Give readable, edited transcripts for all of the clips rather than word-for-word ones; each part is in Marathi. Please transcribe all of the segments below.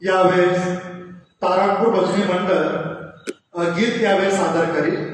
यावेळेस तारापूर भजनी मंडळ गीत यावेळेस सादर करील.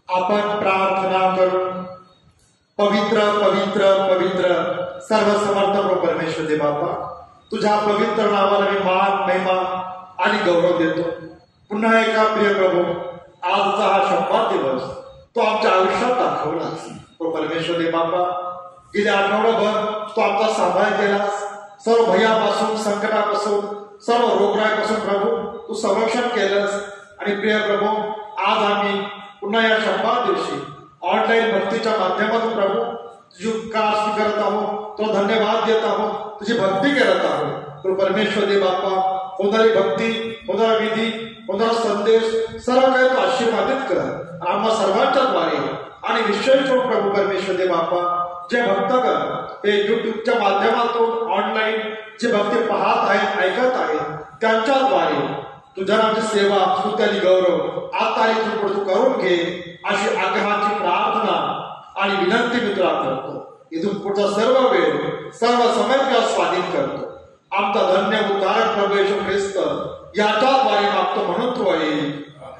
आपण प्रार्थना करू. पवित्र पवित्र पवित्र सर्वसमर्थ प्रभू परमेश्वर दे बाप्पा, तुझ्या पवित्र नावाला मी मान महिमा आणि गौरव देतो. पुन्हा एका प्रिय प्रभू, आजचा हा 100 दिवस तो आमच्या आयुष्यात दाखवलास. प्रभू परमेश्वर दे बाप्पा, गेल्या आठवडाभर तो आमचा सांभाळ केलास. सर्व भयापासून, संकटापासून, सर्व रोगराईपासून प्रभू तू संरक्षण केलंस. आणि प्रिय प्रभू, आज आम्ही पुन्हा या 100 दिवशी ऑनलाईन भक्तीच्या माध्यमातून प्रभू तुझी उपकार स्वीकारत आहोत, तो धन्यवाद देत आहोत, तुझी भक्ती करत आहोत. प्रभू परमेश्वर दे बाप्पा, होणारी भक्ती, होणारा विधी, होणारा संदेश सर्व काही तू आशीर्वादित कर आम्हा सर्वांच्या द्वारे. आणि विशेष प्रभू परमेश्वर दे बाप्पा, जे भक्तगण हे युट्यूबच्या माध्यमातून ऑनलाईन जे भक्ती पाहत आहेत, ऐकत आहेत, त्यांच्याद्वारे तुझ्या नामची सेवा, स्तुती आणि गौरव आता इथून तू करून घे, अशी आग्रहाची प्रार्थना आणि विनंती मी तुला करतो. इथून पुढचा सर्व वेळ, सर्व समय तुला स्वाधीन करतो. आमचा धन्य उद्धारक प्रभू येशू ख्रिस्त याच्याद्वारे मागतो म्हणून तू आहे.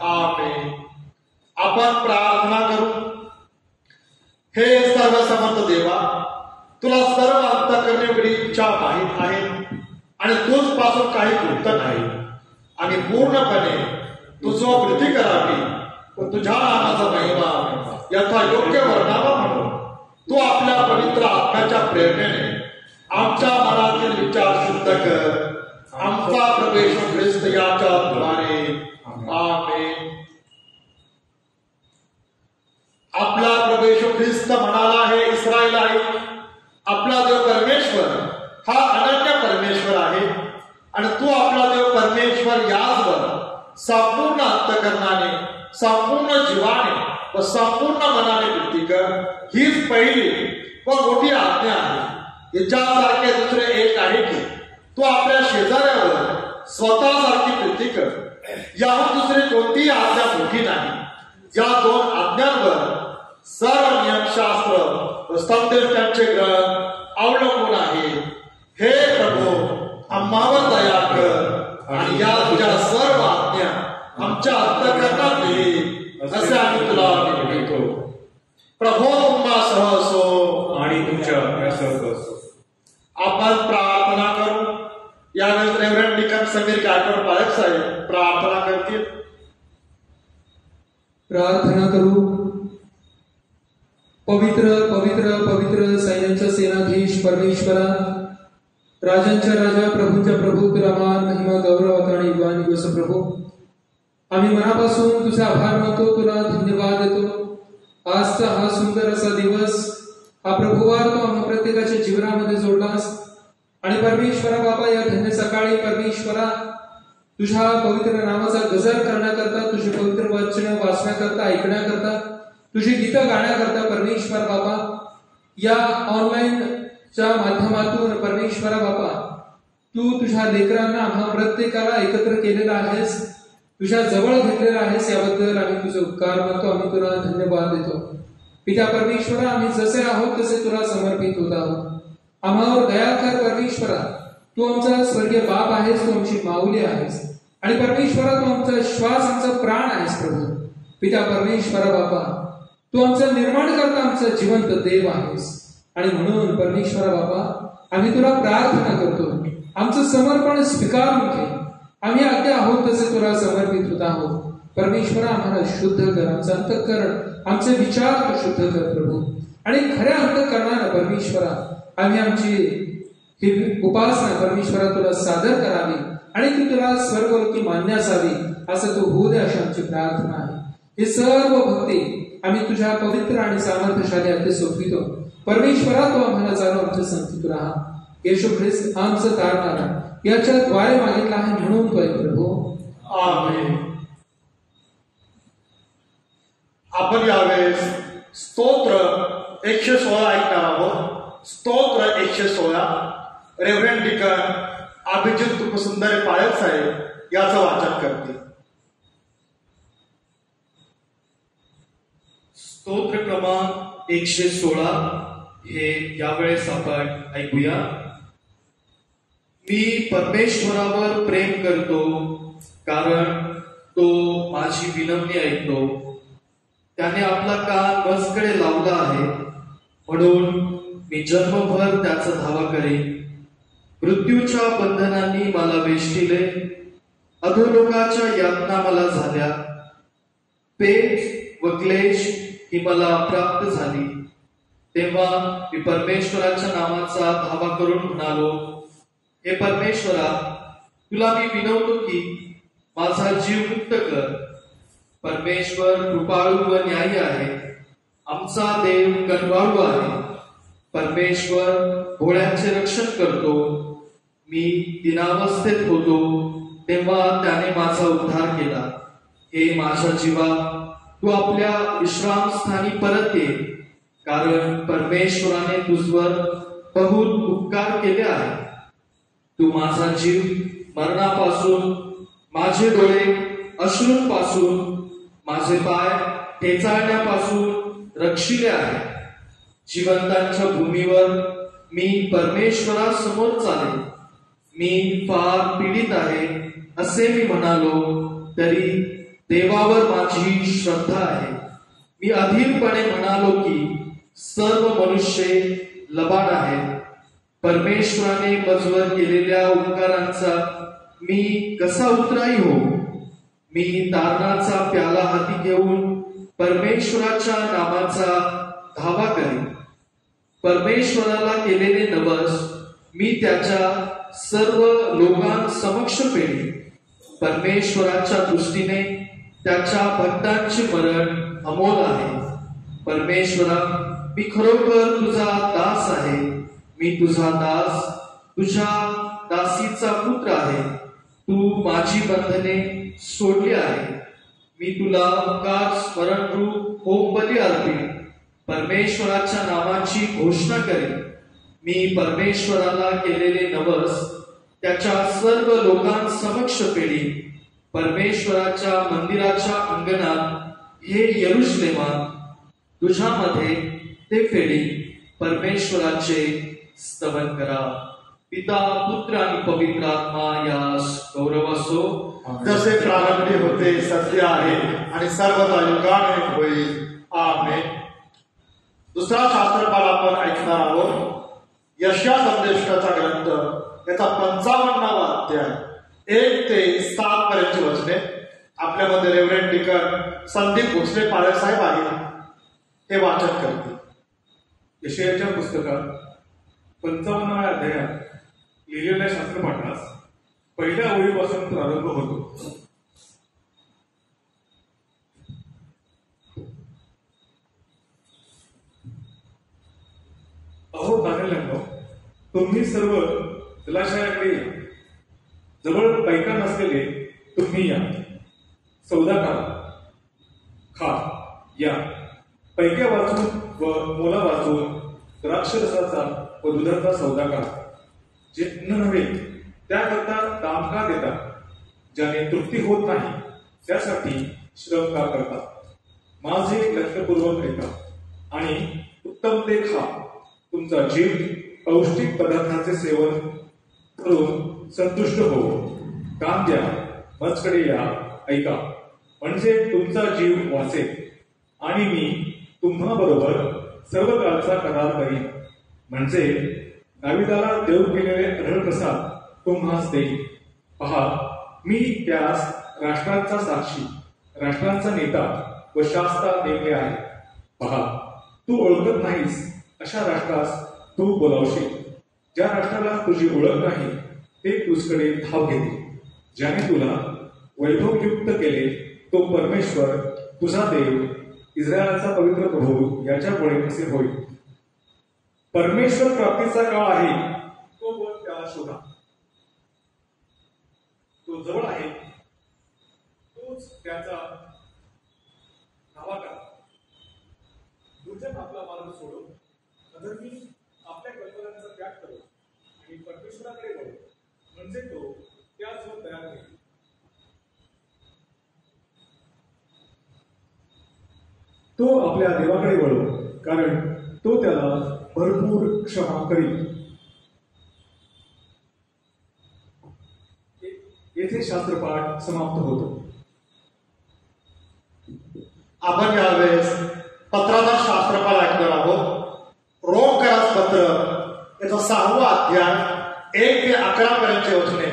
आमेन. आपण प्रार्थना करू. हे सर्वसमर्थ देवा, तुला सर्व अंतःकरणाची इच्छा माहीत आहे आणि तुझ पासून काही गुप्त नाही. आणि पूर्णपणे तुझं प्रीती करावी व तुझ्या नामाचा महिमा यथा योग्य वर्णावा म्हणून तू आपल्या पवित्र आत्म्याच्या प्रेरणेने आमच्या मनातील विचार शुद्ध कर. आमचा प्रवेश ख्रिस्त याच्या द्वारे. आमेन. आपला प्रवेश ख्रिस्त म्हणाला, हे इस्रायल आहे, आपला देव परमेश्वर हा अनन्य परमेश्वर आहे. आणि तू आपला देव परमेश्वर याचवर संपूर्ण अंतःकरणाने, संपूर्ण जीवाने व संपूर्ण मनाने प्रीती कर. हीच पहिली व मोठी आज्ञा आहे. याच्यासारखे दुसरे एक आहे की तू आपल्या शेजाऱ्यावर स्वतःसारखी प्रीती कर. याहून दुसरी कोणतीही आज्ञा मोठी नाही. या 2 आज्ञांवर सर्व नियमशास्त्र व संदेशांचे ग्रंथ अवलंबून आहे. हे प्रभू, आम्हावर दया कर आणि या तुझ्या सर्व आज्ञा आमच्या अंतःकरणात ये, असे आम्ही तुला विनंतो. प्रभू तुम्हासह असो आणि तुमच्या आत्म्यासह असो. आपण प्रार्थना करू. यावेळेस रेव्हरंड निकम समीर गायकवाड पालक साहेब प्रार्थना करतील. प्रार्थना करू. पवित्र पवित्र पवित्र सैन्याचा सेनाधीश परमेश्वरा, राजांच्या राजा, प्रभूंच्या प्रभू, तुला मान महिमा गौरव आणि युगान दिवस प्रभू. आम्ही मनापासून तुझा आभार मानतो, तुला धन्यवाद देतो. आजचा हा सुंदर असा दिवस, हा प्रभुवार तो आम्हा प्रत्येकाच्या जीवनामध्ये जोडलास. आणि परमेश्वरा बाबा, या धन्य सकाळी परमेश्वरा तुझ्या पवित्र नामाचा गजर करण्याकरता, तुझे पवित्र वचन वाचण्याकरता, ऐकण्याकरता, तुझी गीतं गाण्याकरता परमेश्वर बाबा, या ऑनलाईन च्या माध्यमातून परमेश्वरा बाबा तू तुझ्या लेकरांना आम्हा प्रत्येकाला एकत्र केलेला आहेस, तुझ्या जवळ घेतलेला आहेस. याबद्दल आम्ही तुझे उपकार मानतो, आम्ही तुला धन्यवाद देतो. पिता परमेश्वरा, आम्ही जसे आहोत तसे तुला समर्पित होत आहोत. आम्हावर दया कर परमेश्वरा. तू आमचा स्वर्गीय बाप आहेस, तू आमची माऊली आहेस. आणि परमेश्वरा, तू आमचा श्वास, आमचा प्राण आहेस प्रभू. पिता परमेश्वरा बाबा, तू आमचा निर्माण करता, आमचा जिवंत देव आहेस. आणि म्हणून परमेश्वरा बाबा, आम्ही तुला प्रार्थना करतो, आमचं समर्पण स्वीकारून घे. आम्ही अगदी आहोत तसे तुला समर्पित होत आहोत. परमेश्वरा, आम्हाला शुद्ध कर. आमचं अंतःकरण, आमचे विचार तू शुद्ध कर प्रभू. आणि खऱ्या अंतःकरणानं परमेश्वरा आम्ही आमची ही उपासना परमेश्वरा तुला सादर करावी आणि ती तुला स्वर्गलोकी मान्य असावी, असं तू होऊ दे, अशी आमची प्रार्थना आहे. ही सर्व भक्ती आम्ही तुझ्या पवित्र आणि सामर्थ्यशाली हाती सोपवितो. परमेश्वरा, तो आम्हाला चालू आमच्या संगतीत राहा. येशू ख्रिस्त आमचं तारणारा, याच्या द्वारे मागितला आहे म्हणून प्रभू. आमेन. आपण यावेळेस स्तोत्र 116 ऐकणार आहोत. स्तोत्र 116 रेव्हरंड डिकन अभिजित उपसुंदर पाळक साहेब याचं वाचन करतील. स्तोत्र क्रमांक 116 हे यावेळेस आपण ऐकूया. मी परमेश्वरावर प्रेम करतो, कारण तो माझी विनवणी ऐकतो. त्याने आपला कान माझ्याकडे लावला आहे, म्हणून मी जन्मभर त्याचा धावा करेन. मृत्यूच्या बंधनांनी मला वेष्टिले, अधोलोकाच्या यातना मला झाल्या. पेट व क्लेश ही मला प्राप्त झाली. तेव्हा मी परमेश्वराच्या नामाचा धावा करून म्हणालो, हे परमेश्वरा, तुला मी विनवतो की माझा जीव मुक्त कर. परमेश्वर कृपाळू व न्यायी आहे. आमचा देव कनवाळू आहे. परमेश्वर भोळ्यांचे रक्षण करतो. मी दिनावस्थेत होतो तेव्हा त्याने माझा उद्धार केला. हे माझ्या जीवा, तू आपल्या विश्रामस्थानी परत ये, कारण परमेश्वराने तुझवर बहुत उपकार केले आहे. तू माझा जीव मरणापासून, माझे डोळे अश्रूंपासून, माझे पाय ठेचाळण्यापासून रक्षिले आहे. जिवंतांच्या भूमीवर मी परमेश्वरासमोर चालेल. मी फार पीडित आहे असे मी म्हणालो, तरी देवावर माझी श्रद्धा आहे. मी अधीरपणे म्हणालो की सर्व मनुष्य लबाड आहेत. परमेश्वराने मजवर केलेल्या उपकारांचा मी कसा उतराई हो. मी तारणाचा प्याला हाती घेऊन परमेश्वराच्या नामाचा धावा करेन. परमेश्वराला केलेले नवस मी त्याच्या सर्व लोकांसमक्ष पेळेन. परमेश्वराच्या दृष्टीने त्याच्या भक्तांचे मरण अमोल आहे. परमेश्वरा, मी खरोखर तुझा दास आहे. मी तुझा दास, तुझ्या दासीचा पुत्र आहे. तू माझी बंधने सोडली आहे. मी तुला उपकार स्मरण रूप होम बली अर्पीन. परमेश्वराच्या नामाची घोषणा करेन. मी परमेश्वराला केलेले नवस त्याच्या सर्व लोकांसमक्ष पेळीन. परमेश्वराच्या मंदिराच्या अंगणात, हे यरुशलेमा, तुझ्यामध्ये ते फेडीन. परमेश्वराचे स्तवन करा. पिता, पुत्र आणि पवित्र आत्मा यास गौरव असो, जसे प्रारंभी होते, सत्य आहे आणि सर्वदा युगाने होईल. आमेन. दुसरा शास्त्रपाठ आपण ऐकणार आहोत. यशया संदेष्टाचा ग्रंथ याचा 55वा अध्याय 1 ते 7 पर्यंतची वचने. आपल्यामध्ये रेव्हरंड डिकन संदीप भोसले पाळक साहेब आहेत, हे वाचन करतील. यशयाच्या पुस्तकात 55व्या अध्यायात लिहिलेल्या शास्त्रपाठास पहिल्या ओळीपासून प्रारंभ होतो. अहो दानेल्यांनो, तुम्ही सर्व जलाशयाकडे या. जवळ बायका नसलेले तुम्ही या. सौदा करा, खा, या. पैक्या वाचून व मोला वाचून द्राक्षरसाचा व दुधाचा सौदा करा. जे अन्न नव्हे त्याकरता दाम का देता? ज्याने तृप्ती होत नाही त्यासाठी श्रम का करता? माझे लक्षपूर्वक ऐका आणि उत्तम ते खा. तुमचा जीव पौष्टिक पदार्थांचे सेवन करून संतुष्ट हो. काम द्या, माझ्याकडे या, ऐका, म्हणजे तुमचा जीव वाचेल आणि मी तुम्हा बरोबर सर्व काळचा करार करीन. म्हणजे दाविदाला देव केलेले अढळ प्रसाद तुम्हास देईन. पहा, मी त्यास राष्ट्रांचा साक्षी, राष्ट्रांचा नेता व शास्ता नेमले आहे. पहा, तू ओळखत नाहीस अशा राष्ट्रास तू बोलावशील. ज्या राष्ट्राला तुझी ओळख नाही ते तुझकडे धाव घेतील. ज्याने तुला वैभवयुक्त केले तो परमेश्वर तुझा देव, इस्रायलाचा पवित्र प्रभू याच्यापुढे असे होईल. परमेश्वर प्राप्तीचा काळ आहे, तो वर त्याला शोधा. तो जवळ आहे, तोच त्याचा नावाका. दुर्जन आपला मार्ग सोडून अधर्मी आपल्या कल्पनांचा त्याग करो आणि परमेश्वराकडे वळो, म्हणजे तो त्याचवर तयार होईल. तो आपल्या देवाकडे वळो, कारण तो त्याला भरपूर क्षमा करील. येथे शास्त्रपाठ समाप्त होतो. आपण यावेळेस पत्राचा शास्त्रपाठ ऐकणार आहोत. रोमकरास पत्र याचा 6वा अध्याय 1 ते 11 पर्यंतचे वचने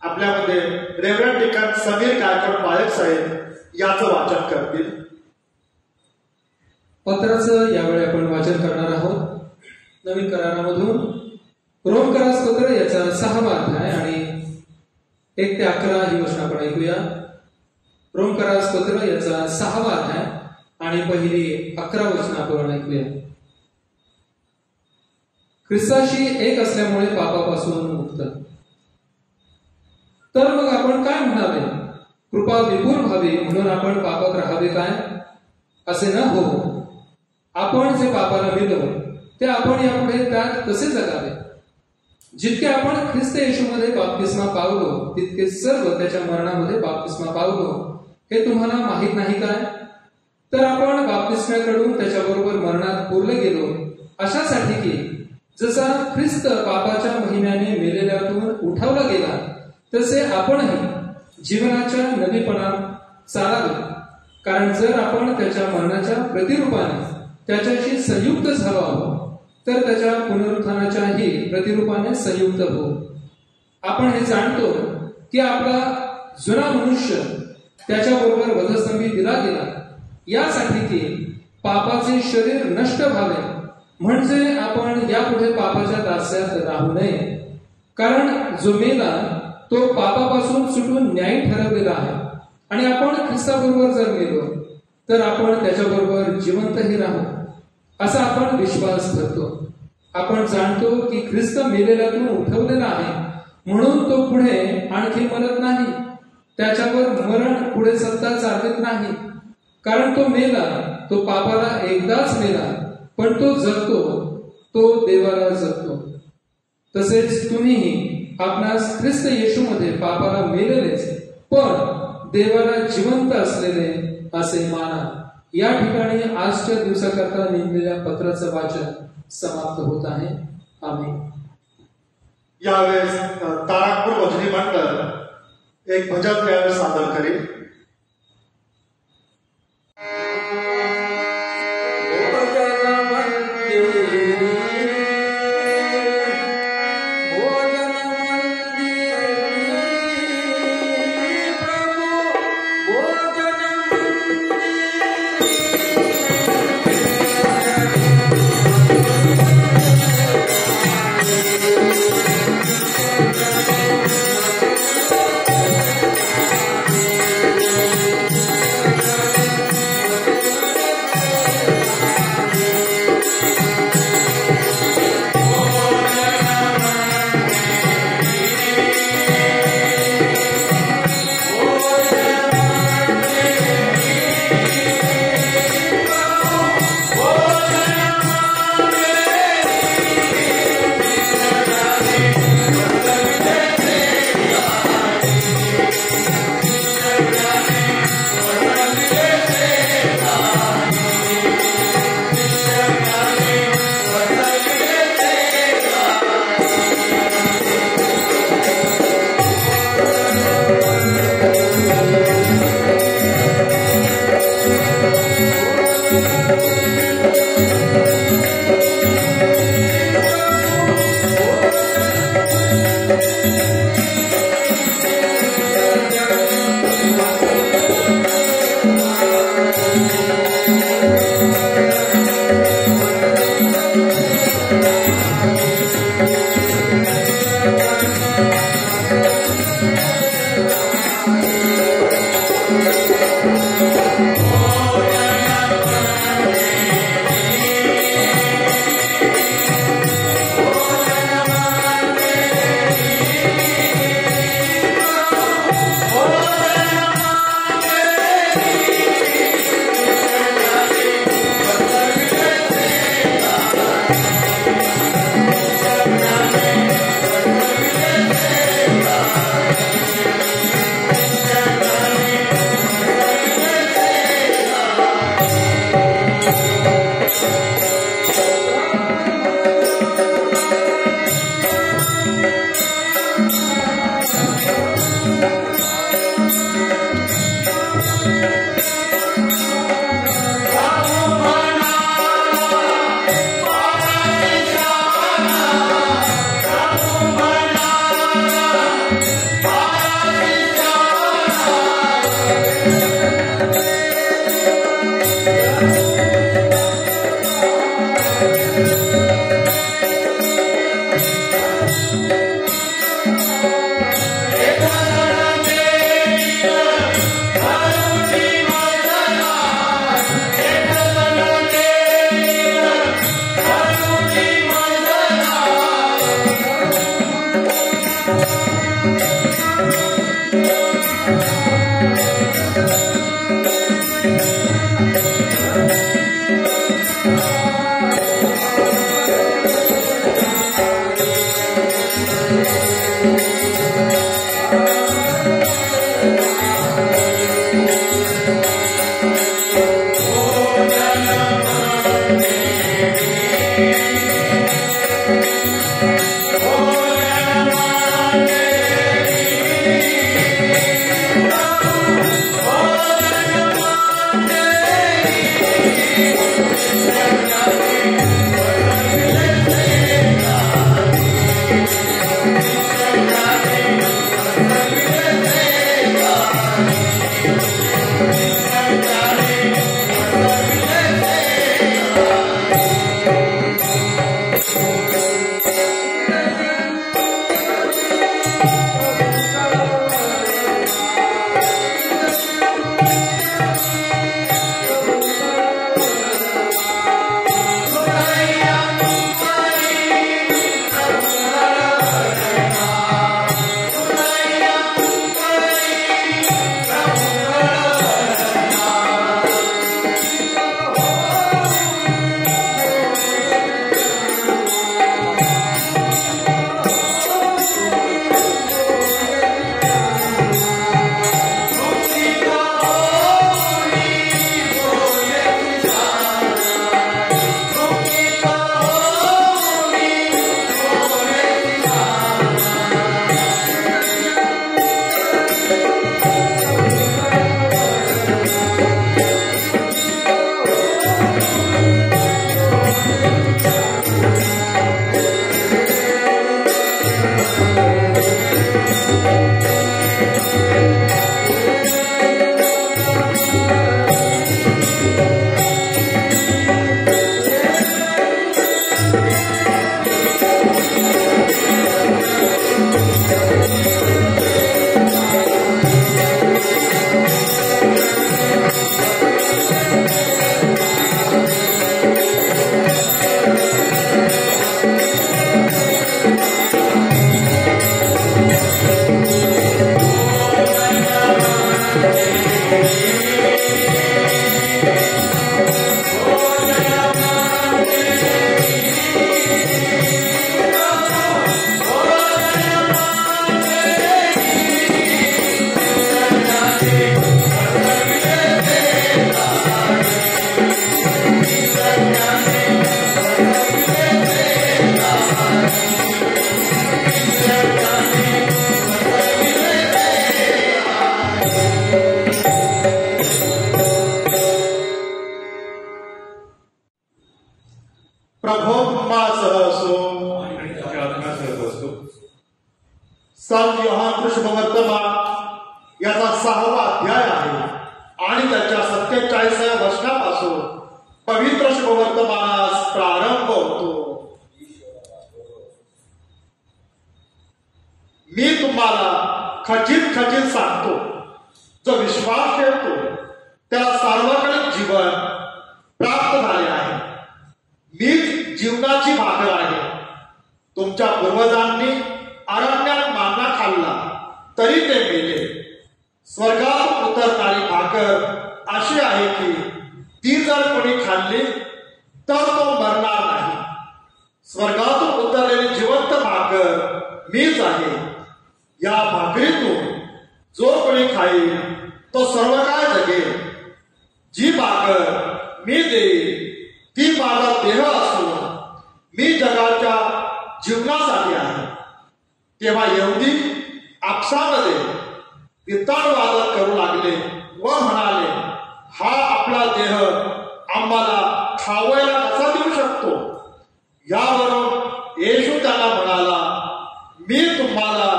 आपल्यामध्ये रेव्हरंड डिकन समीर गायकवाड पायक साहेब याचं वाचन करतील. पत्राचं यावेळी आपण वाचन करणार आहोत. नवीन करारामधून रोमकरास पत्र याचा 6वा अध्याय आणि 1 ते 11 ही वचन आपण ऐकूया. रोमकरास पत्र याचा 6वा अध्याय आणि पहिली 11 वचन आपण ऐकूया. ख्रिस्ताशी एक असल्यामुळे पापापासून मुक्त. तर मग आपण काय म्हणावे? कृपा विपुल व्हावी म्हणून आपण पापात राहावे काय? असे न हो. आपण जे पापाला मेलो ते आपण यापुढे त्यात कसे जगावे? जितके आपण ख्रिस्त येशूमध्ये बाप्तिस्मा पावलो तितके सर्व त्याच्या मरणामध्ये बाप्तिस्मा पावलो, हे तुम्हाला माहित नाही काय? तर आपण बाप्तिस्म्याकडून त्याच्याबरोबर मरणात पुरले गेलो, अशासाठी की जसा ख्रिस्त पापाच्या महिम्याने मेलेल्यातून उठावला गेला, तसे आपणही जीवनाच्या नवीपणात चालावे. कारण जर आपण त्याच्या मरणाच्या प्रतिरूपाने त्याच्याशी संयुक्त झालो आहोत, तर त्याच्या पुनरुत्थानाच्याही प्रतिरूपाने संयुक्त हो. आपण हे जाणतो की आपला जुना मनुष्य त्याच्याबरोबर वधस्तंभी दिला गेला, यासाठी की पापाचे शरीर नष्ट व्हावे, म्हणजे आपण यापुढे पापाच्या दास्यात राहू नये. कारण जो मेला तो पापापासून सुटून न्यायी ठरवलेला आहे, आणि आपण ख्रिस्ताबरोबर जर मेलो तर आपण त्याच्याबरोबर जिवंतही राहू, असा आपण विश्वास धरतो. आपण जाणतो की ख्रिस्त मेलेल्यातून उठवलेला आहे, म्हणून तो पुढे आणखी मरत नाही. त्याच्यावर मरण पुढे सत्ता चालत नाही. कारण तो मेला, तो पापाला एकदाच मेला, पण तो जगतो, तो देवाला जगतो. तसेच तुम्हीही आपणास ख्रिस्त येशूमध्ये पापाला मेलेलेच, पण देवाला जिवंत असलेले असे माना. या ठिकाणी आजच्या दिवसाकरता नेमलेल्या पत्राचं वाचन समाप्त होत आहे. आमेन. यावेळेस तारापूर भजनी मंडळ एक भजन यावेळेस सादर करेल. प्रभो तुम्हासह असो. आणि तुमच्या आत्म्यासह असतो. संत योहान कृष्णवर्तमान याचा 6वा अध्याय आहे आणि त्याच्या 47व्या वचनापासून पवित्र शुभवर्तमानास प्रारंभ होतो. मी तुम्हाला खचित खचित सांगतो, जो विश्वास ठेवतो त्याला सार्वकालिक जीवन प्राप्त झाले आहे. मीच जीवनाची भाकर आहे. तुमच्या पूर्वजांनी अरण्यात मान्ना खाल्ला तरी ते मेले. स्वर्गात उतरणारी भाकर अशी आहे की ती जर कोणी खाल्ली तर तो मरणार नाही. स्वर्गातून उतरलेली जिवंत भाकर मीच आहे. या भाकरीतून जो कोणी खाईल तो सर्व काळ जगेल. जी भाकर मी देईल ती माझा देह असून मी जगाच्या जीवनासाठी आहे. तेव्हा यहुदी आपसामध्ये वितंडवाद करू लागले व म्हणाले, हा आपला देह आम्हाला खावायला कसा देऊ शकतो. यावरून येशू त्यांना म्हणाला, मी तुम्हाला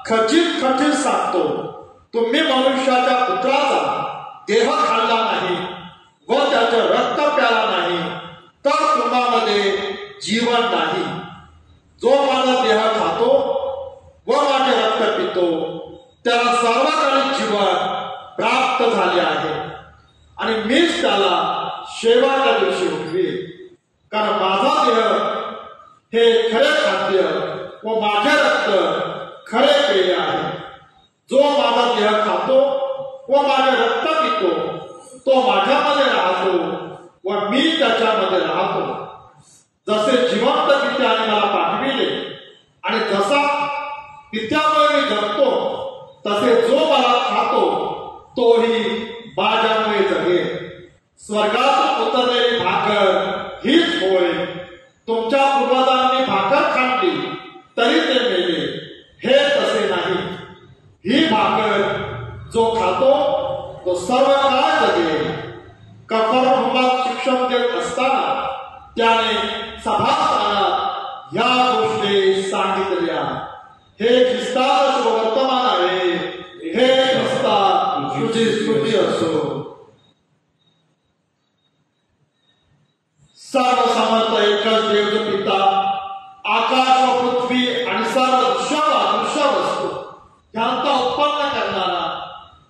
खचित खचित सांगतो, तुम्ही मनुष्याच्या पुत्राचा देह खाल्ला नाही व त्याचे रक्त प्याला नाही तर तुम्हामध्ये जीवन नाही. जो माझा देह खातो व माझे रक्त पितो त्याला सार्वकालिक जीवन प्राप्त झाले आहे आणि मीच त्याला शेवटच्या दिवशी उठवीन. कारण माझा देह हे खरे खाद्य व माझे रक्त खरे पेय आहे. जो माझा देह खातो व माझे रक्त पितो तो माझ्यामध्ये राहतो व मी त्याच्यामध्ये राहतो. जसे जिवंत पित्याने मला पाठविले आणि जसा पित्यामुळे मी जगतो तसे जो मला खातो तोही माझ्यामुळे जगेल. स्वर्गातून उतरलेली भाकर हीच होय. तुमच्या पूर्वजांनी भाकर खाल्ली तरी ते मेले. हे तसे नाही. ही भाकर जो खातो तो सर्व काळ जगेल. कफरनहूमात शिक्षण देत असताना त्याने सभास्थानात या गोष्टी सांगितल्या. हे ख्रिस्ताचे शुभवर्तमान आहे. हे ख्रिस्ता तुझी स्तुती असो. सर्व समर्थ एकच देव जो पिता आकाश व पृथ्वी आणि सर्व दृश्य वस्तू यांचा उत्पन्न करणारा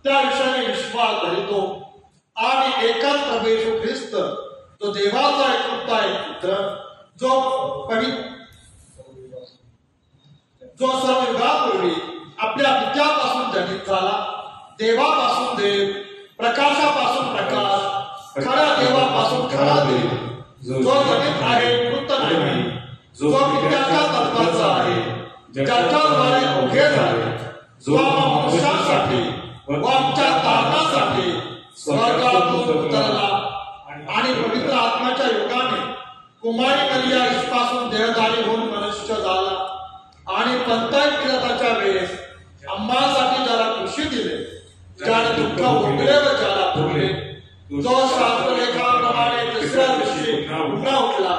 त्या विषयाने विश्वास धरितो आणि एकाच प्रभू येशू ख्रिस्त जो देवाचा एकुलता एक पुत्र जो सर्व युगापूर्वी आपल्या विद्यापासून जनित झाला, देवापासून देव, प्रकाशापासून प्रकाश, खऱ्या देवापासून खरा देव, जो जनित आहे कृत नाही, जो पित्याच्या तत्वाचा आहे, ज्याच्याद्वारे उभे झाले, जो मनुष्यासाठी व आमच्या तारणासाठी स्वर्गातून उतरला आणि पवित्र आत्म्याच्या योगाने कुमारी मरिया ईशपासून देहधारी होऊन मनुष्य झाला आणि पंचायतीच्या वेळेस आम्हासाठी ज्याला खुशी दिले, ज्याने दुःख भोगले व ज्याला भोगले, जो शास्त्रलेखाप्रमाणे तिसऱ्या दिवशी पुन्हा उठला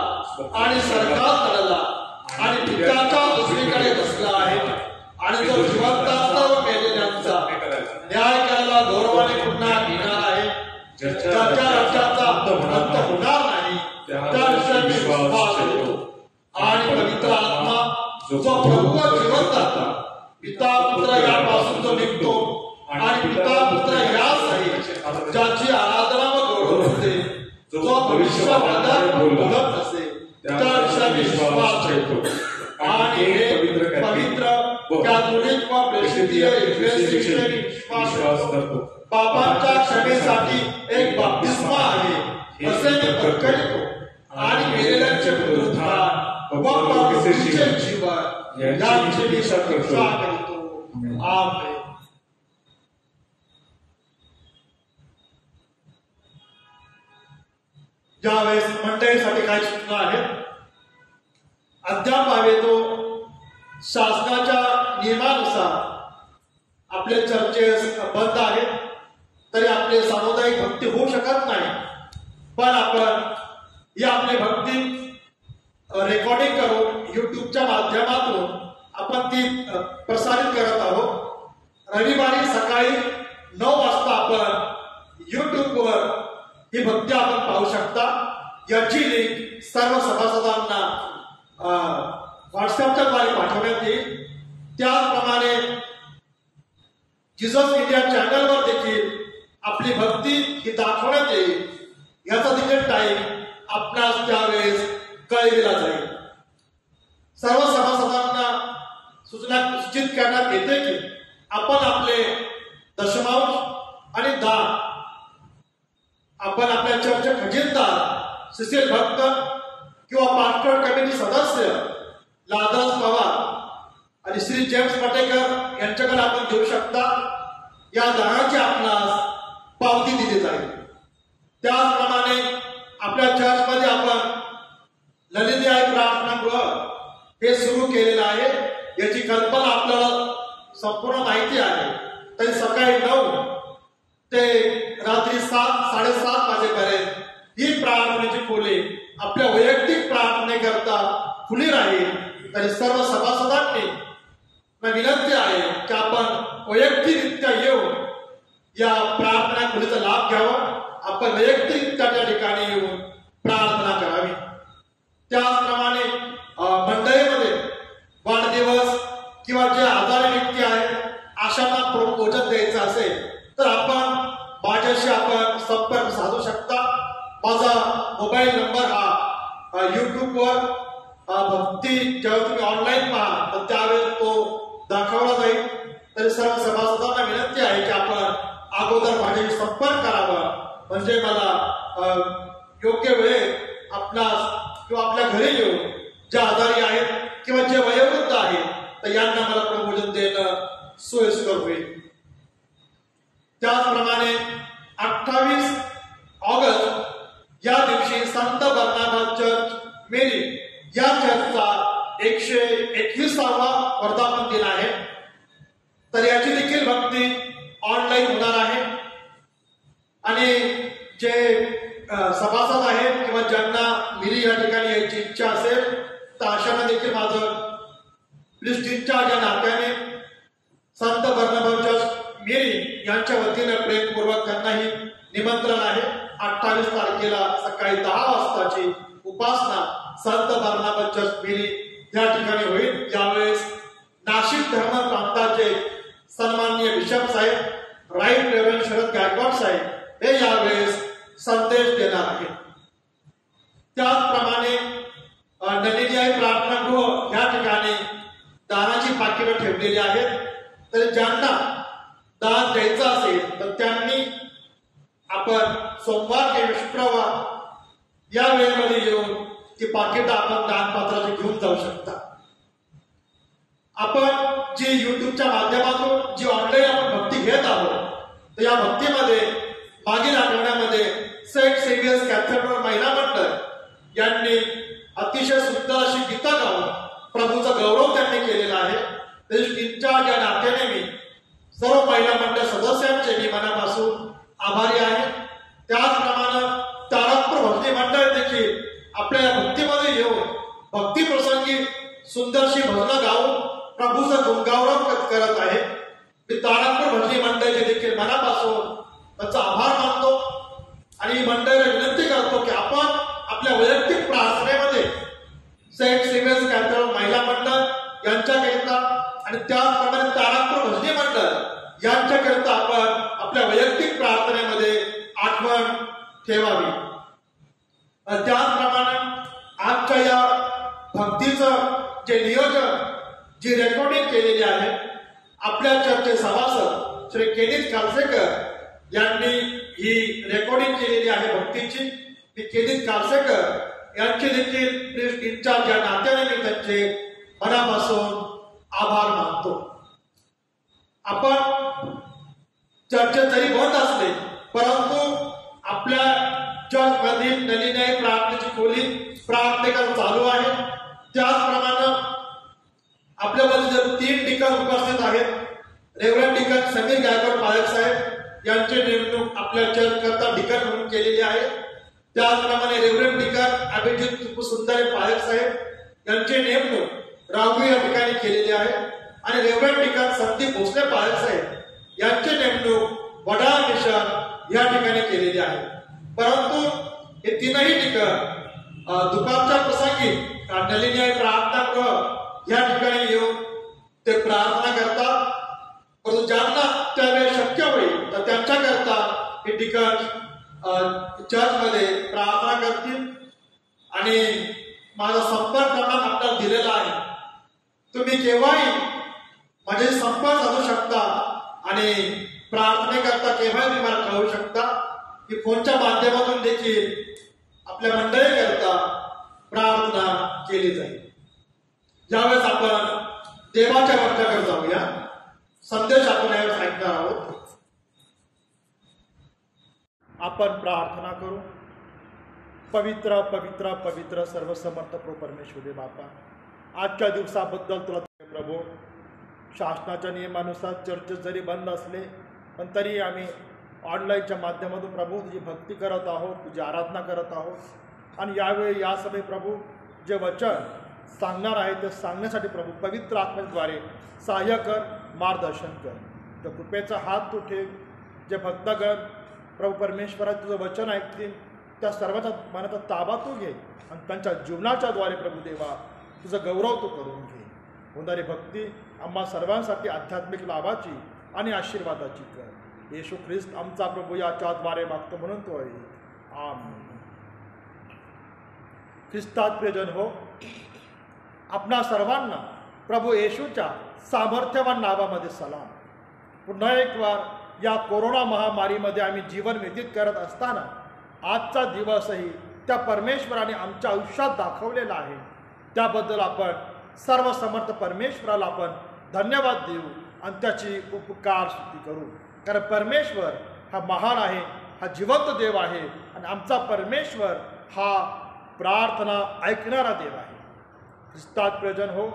आणि स्वर्गात चढला आणि पित्याच्या दुसरीकडे बसला आहे आणि जो जिवंतांचा व मेलेल्यांचा न्याय करायला गौरवाने पुन्हा येणार आहे. ज्याच्या राज्याचा अंत होणार नाही त्या विषयी विश्वास ठेवतो. आणि पवित्र आत्मा जो प्रभू व जिवंताचा पिता पुत्र यापासून जो निघतो आणि पिता पुत्र याच आहे, ज्याची आराधना व गौरव होते, जो भविष्यवाण्यात बोलत असे त्या विषयी विश्वास ठेवतो. आणि हे पवित्र कॅथोलिक व प्रेषितीय इक्लेसियाशी विश्वास करतो. पापांच्या क्षमेसाठी एक बाप्तिस्मा आहे असे मी प्रकटितो आणि मेलेल्यांचे पुनरुत्थान व परलोकीचे जीवन यांची मी शपथ करतो. आमेन. ज्यावेळेस मंडळीसाठी काही सूचना आहेत. अद्याप हवे तो शासनाच्या नियमानुसार आपले चर्चेस बंद आहेत, तरी आपले सामुदायिक भक्ती होऊ शकत नाही. पण आपण ही आपली भक्ती रेकॉर्डिंग करून युट्यूबच्या माध्यमातून आपण ती प्रसारित करत आहोत. रविवारी सकाळी 9 वाजता आपण युट्यूबवर ही भक्ती आपण पाहू शकता. याची लिंक सर्व सभासदांना व्हॉट्सअपच्या द्वारे पाठवण्यात येईल. त्याचप्रमाणे जीसस इंडिया चॅनलवर देखील आपली भक्ती ही दाखवण्यात येईल. याचा देखील टाइम आपणास त्यावेळेस कळविला जाईल. सर्व सभासदांना सूचित करण्यात येते की आपण आपले दशमांश आणि दान आपण आपल्या चर्च खजिनदार सुशील भक्त किंवा पास्टर कमिटी सदस्य लादास पवार आणि श्री जेम्स पटेकर यांच्याकडे आपण देऊ शकता. या दानाची आपणास पावती दिली जाईल. त्याचप्रमाणे आपल्या चर्चमध्ये आपण ललिताई प्रार्थनागृह हे सुरू केलेलं आहे. याची कल्पना आपल्याला संपूर्ण माहिती आहे. तरी सकाळी 9 ते रात्री 7-7:30 वाजेपर्यंत ही प्रार्थनेची खोली आपल्या वैयक्तिक प्रार्थनेकरता खुली राहील. तरी सर्व सभासदांनी विनंती आहे की आपण वैयक्तिकरित्या येऊन या प्रार्थना खोलीचा लाभ घ्यावा. आपण वैयक्तिकरित्या त्या ठिकाणी येऊन प्रार्थना करावी. त्याचप्रमाणे मंडळीमध्ये वाढदिवस किंवा जे आजारी व्यक्ती आहेत अशांना भोजन द्यायचं असेल तर आपण माझ्याशी आपण संपर्क साधू शकता. माझा मोबाईल नंबर हा युट्यूबवर भक्ती जेव्हा तुम्ही ऑनलाईन पहा तर त्यावेळेस तो दाखवला जाईल. तरी सर्व सभासदांना विनंती आहे की आपण अगोदर माझ्याशी संपर्क करावा, म्हणजे मला योग्य वेळेत आपणास किंवा आपल्या घरी येऊन जे आजारी आहेत किंवा जे वयोवृद्ध आहेत तर यांना मला प्रबोधन देणं सोयीस्कर होईल. त्याचप्रमाणे 28 ऑगस्ट या दिवशी संत बर्नाबास चर्च मेरी या चर्चचा 121वा वर्धापन दिन आहे. तर याची देखील भक्ती ऑनलाईन होणार आहे. आणि जे सभासद आहेत किंवा ज्यांना मिरी या ठिकाणी यायची इच्छा असेल तर अशांना देखील माझं प्रिस्टिजच्या या नात्याने संत बर्नाबास चर्च मेरी यांच्या वतीने प्रेमपूर्वक त्यांनाही निमंत्रण आहे. 28 तारखेला सकाळी 10 वाजताची उपासना संत बर्नाबास चर्च मेरी या ठिकाणी होईल. यावेळेस नाशिक धर्म प्रांताचे सन्माननीय बिशप साहेब राईट रेव्हरंड शरद गायकवाड साहेब हे यावेळेस संदेश देणार आहेत. त्याचप्रमाणे नलिनीआई प्रार्थनागृह या ठिकाणी दानाची पाकिटं ठेवलेली आहेत. तर ज्यांना दान द्यायचं असेल तर त्यांनी आपण सोमवार ते शुक्रवार या वेळेमध्ये येऊन ती पाकिटं आपण दानपात्राची घेऊन जाऊ शकता. आपण जी युट्यूबच्या माध्यमातून जी ऑनलाईन आपण भक्ती घेत आहोत तर या भक्तीमध्ये मागील आठवड्यामध्ये सेंट सेव्हियर्स कॅथेड्रल महिला मंडळ यांनी अतिशय सुंदर अशी गीता गाऊन प्रभूचा गौरव त्यांनी केलेला आहे. त्यांच्या या नात्याने मी सर्व महिला मंडळ सदस्यांचे मी मनापासून आभारी आहे. त्याचप्रमाणे तारकपूर भक्ती मंडळ देखील आपल्या भक्तीमध्ये येऊन भक्ती प्रसंगी सुंदरशी भजनं गाऊन प्रभूचा गुणगौरव करत आहे. मी तारकपूर भक्ती मंडळाचे देखील मनापासून त्यांचा आभार मानतो आणि मंडळाला विनंती करतो की आपण आपल्या वैयक्तिक प्रार्थनेमध्ये सेंट सेव्हियर्स कॅथेड्रल महिला मंडळ यांच्याकरिता आणि त्याचप्रमाणे तारकपूर भजनी मंडळ यांच्याकरिता आपण आपल्या वैयक्तिक प्रार्थनेमध्ये आठवण ठेवावी. त्याचप्रमाणे आजच्या या भक्तीचं जे नियोजन जी रेकॉर्डिंग केलेली आहे आपल्या चर्चे सभासद श्री केनिथ कालसेकर यांनी ही रेकॉर्डिंग केलेली आहे भक्तीची. मी केनिथ कालसेकर यांचे देखील इंचार्ज या नात्याने मी त्यांचे मनापासून आभार मानतो. आपण चर्चेत जरी बंद असले परंतु आपल्या चर्चमधील नलिनाई प्रार्थनेची खोली प्रार्थनेला चालू आहे. त्याचप्रमाणे आपल्यामध्ये जर 3 ठिकाण उपस्थित आहेत. रेव्हरंड ठिकाण समीर गायकवाड पायक साहेब यांची नेमणूक आपल्या चर्च करता ठिकाण म्हणून केलेली आहे. त्याचप्रमाणे रेव्हरंड ठिकाण अभिजित सुंदरे पायक साहेब यांची नेमणूक राहुरी या ठिकाणी केलेली आहे. आणि रेव्हरंड ठिकाण संदीप भोसले पायक साहेब यांची नेमणूक वडाळ मिशन या ठिकाणी केलेली आहे. परंतु हे 3ही ठिकाण दुपारच्या प्रसंगी नलिनी प्रार्थनागृह या ठिकाणी येऊन ते प्रार्थना करतात. परंतु ज्यांना त्यावेळेस शक्य होईल तर त्यांच्याकरता हे ठिकाण चर्चमध्ये प्रार्थना करतील. आणि माझा संपर्क क्रमांक आपल्याला दिलेला आहे. तुम्ही केव्हाही माझे संपर्क साधू शकता आणि प्रार्थनेकरता केव्हाही तुम्ही मला कळवू शकता की फोनच्या माध्यमातून देखील आपल्या मंडळीकरता प्रार्थना केली जाईल. ज्यावेळेस आपण देवाच्या वक्त्याकडे जाऊया. संदेश आपण यावेळेस ऐकणार आहोत. आपण प्रार्थना करू. पवित्र पवित्र पवित्र सर्वसमर्थ प्रभू परमेश्वर बापा, आजच्या दिवसाबद्दल तुला प्रभू. शासनाच्या नियमानुसार चर्च जरी बंद असले पण तरी आम्ही ऑनलाईनच्या माध्यमातून प्रभू तुझी भक्ती करत आहोत, तुझी आराधना करत आहोत. आणि यावेळी या सभे प्रभू जे वचन सांगणार आहे ते सांगण्यासाठी प्रभू पवित्र आत्म्याद्वारे सहाय्य कर, मार्गदर्शन कर. त्या कृपेचा हात तू ठेव. जे भक्तगण प्रभू परमेश्वरा तुझं वचन ऐकतील त्या सर्वांच्या मनाचा ताबा तू घे आणि त्यांच्या जीवनाच्या द्वारे प्रभू देवा तुझं गौरव तू करून घे. होणारी भक्ती आम्हा सर्वांसाठी आध्यात्मिक लाभाची आणि आशीर्वादाची कर. येशू ख्रिस्त आमचा प्रभू याच्याद्वारे मागतो म्हणून तो आहे. आमेन. ख्रिस्तात प्रियजन हो, आपणा सर्वांना प्रभू येशूच्या सामर्थ्यवान नावामध्ये सलाम. पुन्हा एक वार या कोरोना महामारीमध्ये आम्ही जीवन व्यतीत करत असताना आजचा दिवसही त्या परमेश्वराने आमच्या आयुष्यात दाखवलेला आहे. त्याबद्दल आपण सर्व समर्थ परमेश्वराला आपण धन्यवाद देऊ आणि त्याची उपकार स्तुती करू. कारण परमेश्वर हा महान आहे, हा जिवंत देव आहे आणि आमचा परमेश्वर हा प्रार्थना ऐकणारा देव आहे. ख्रिस्तात प्रियजन हो,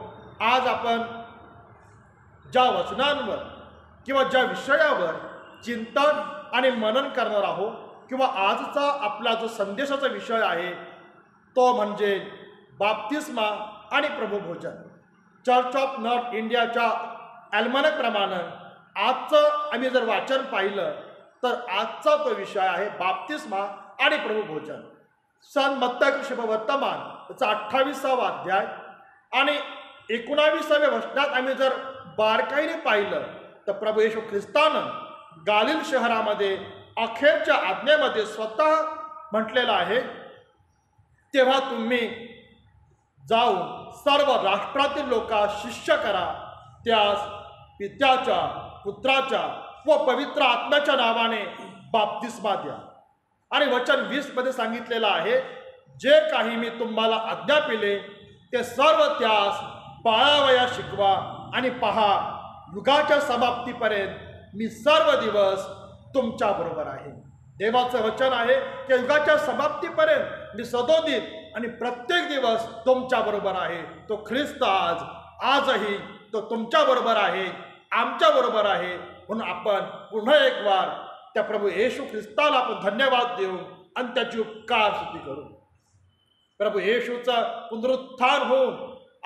आज आपण ज्या वचनांवर किंवा ज्या विषयावर चिंतन आणि मनन करणार आहोत किंवा आजचा आपला जो संदेशाचा विषय आहे तो म्हणजे बाप्तिस्मा आणि प्रभुभोजन. चर्च ऑफ नॉर्थ इंडियाच्या ॲल्मनकप्रमाणे आजचं आम्ही जर वाचन पाहिलं तर आजचा तो विषय आहे बाप्तिस्मा आणि प्रभुभोजन. सन मत्ती वर्तमान त्याचा 28वा अध्याय आणि 19व्या वचनात आम्ही जर बारकाईने पाहिलं तर प्रभू येशू ख्रिस्तानं गालिल शहरामध्ये अखेरच्या आज्ञेमध्ये स्वतः म्हटलेलं आहे, तेव्हा तुम्ही जाऊन सर्व राष्ट्रातील लोकांस शिष्य करा, त्यास पित्याच्या, पुत्राच्या व पवित्र आत्म्याच्या नावाने बाप्तिस्मा द्या. आणि वचन 20 सांगितलेलं आहे, जे काही मी तुम्हाला आज्ञा केले ते सर्व त्यास पाळावया शिकवा आणि पहा, युगाच्या समाप्तीपर्यंत मी सर्व दिवस तुमच्या बरोबर आहे. देवाचं वचन आहे की युगाच्या समाप्तीपर्यंत मी सदोदित आणि प्रत्येक दिवस तुमच्या बरोबर आहे. तो ख्रिस्त आजही तो तुमच्या बरोबर आहे, आमच्या बरोबर आहे. म्हणून आपण पुन्हा एक वार त्या प्रभू येशू ख्रिस्ताला आपण धन्यवाद देऊ आणि त्याची उपकार स्तुती करू. प्रभू येशूचं पुनरुत्थान होऊन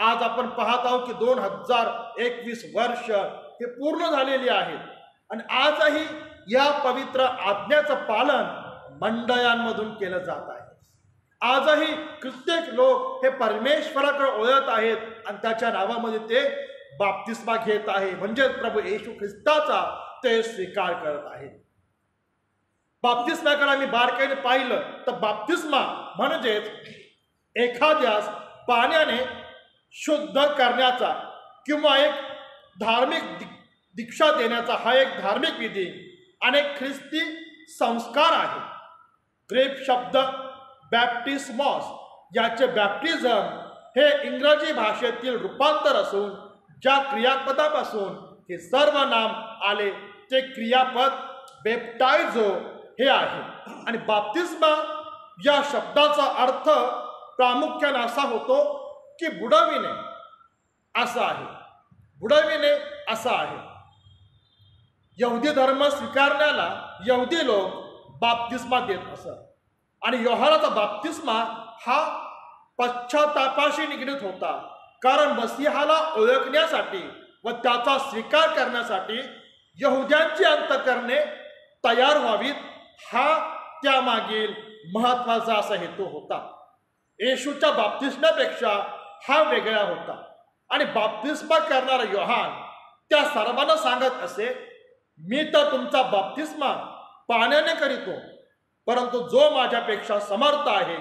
आज आपण पाहत आहोत की 2021 वर्ष हे पूर्ण झालेली आहेत आणि आजही या पवित्र आज्ञेचं पालन मंडळांमधून केलं जात आहे. आजही कित्येक लोक हे परमेश्वराकडे ओळखत आहेत आणि त्याच्या नावामध्ये ते बाप्तिस्मा घेत आहे, म्हणजे प्रभू येशू ख्रिस्ताचा ते स्वीकार करत आहेत. बाप्तिस्माकडे आम्ही बारकाईने पाहिलं तर बाप्तिस्मा म्हणजेच एखाद्यास पाण्याने शुद्ध करण्याचा किंवा एक धार्मिक दीक्षा देण्याचा हा एक धार्मिक विधी आणि ख्रिस्ती संस्कार आहे. ग्रीक शब्द बॅप्टिस्मॉस याचे बॅप्टिझम हे इंग्रजी भाषेतील रूपांतर असून ज्या क्रियापदापासून हे सर्व नाम आले ते क्रियापद बेप्टायझो हे आहे. आणि बाप्तिस्मा या शब्दाचा अर्थ प्रामुख्याने असा होतो की बुडविणे असा आहे. बुडविणे असा आहे. यहुदी धर्म स्वीकारण्याला यहुदी लोक बाप्तिस्मा देत असत आणि योहानाचा बाप्तिस्मा हा पश्चातापाशी निगडीत होता. कारण मसीहाला ओळखण्यासाठी व त्याचा स्वीकार करण्यासाठी यहुद्यांची अंतःकरणे तयार व्हावीत हा त्यामागील महत्वाचा असा हेतू होता. येशूच्या बाप्तिस्मापेक्षा हा वेगळा होता. आणि बाप्तिस्मा करणारा योहान त्या सर्वांना सांगत असे, मी तर तुमचा बाप्तिस्मा पाण्याने करीतो, परंतु जो माझ्यापेक्षा समर्थ आहे,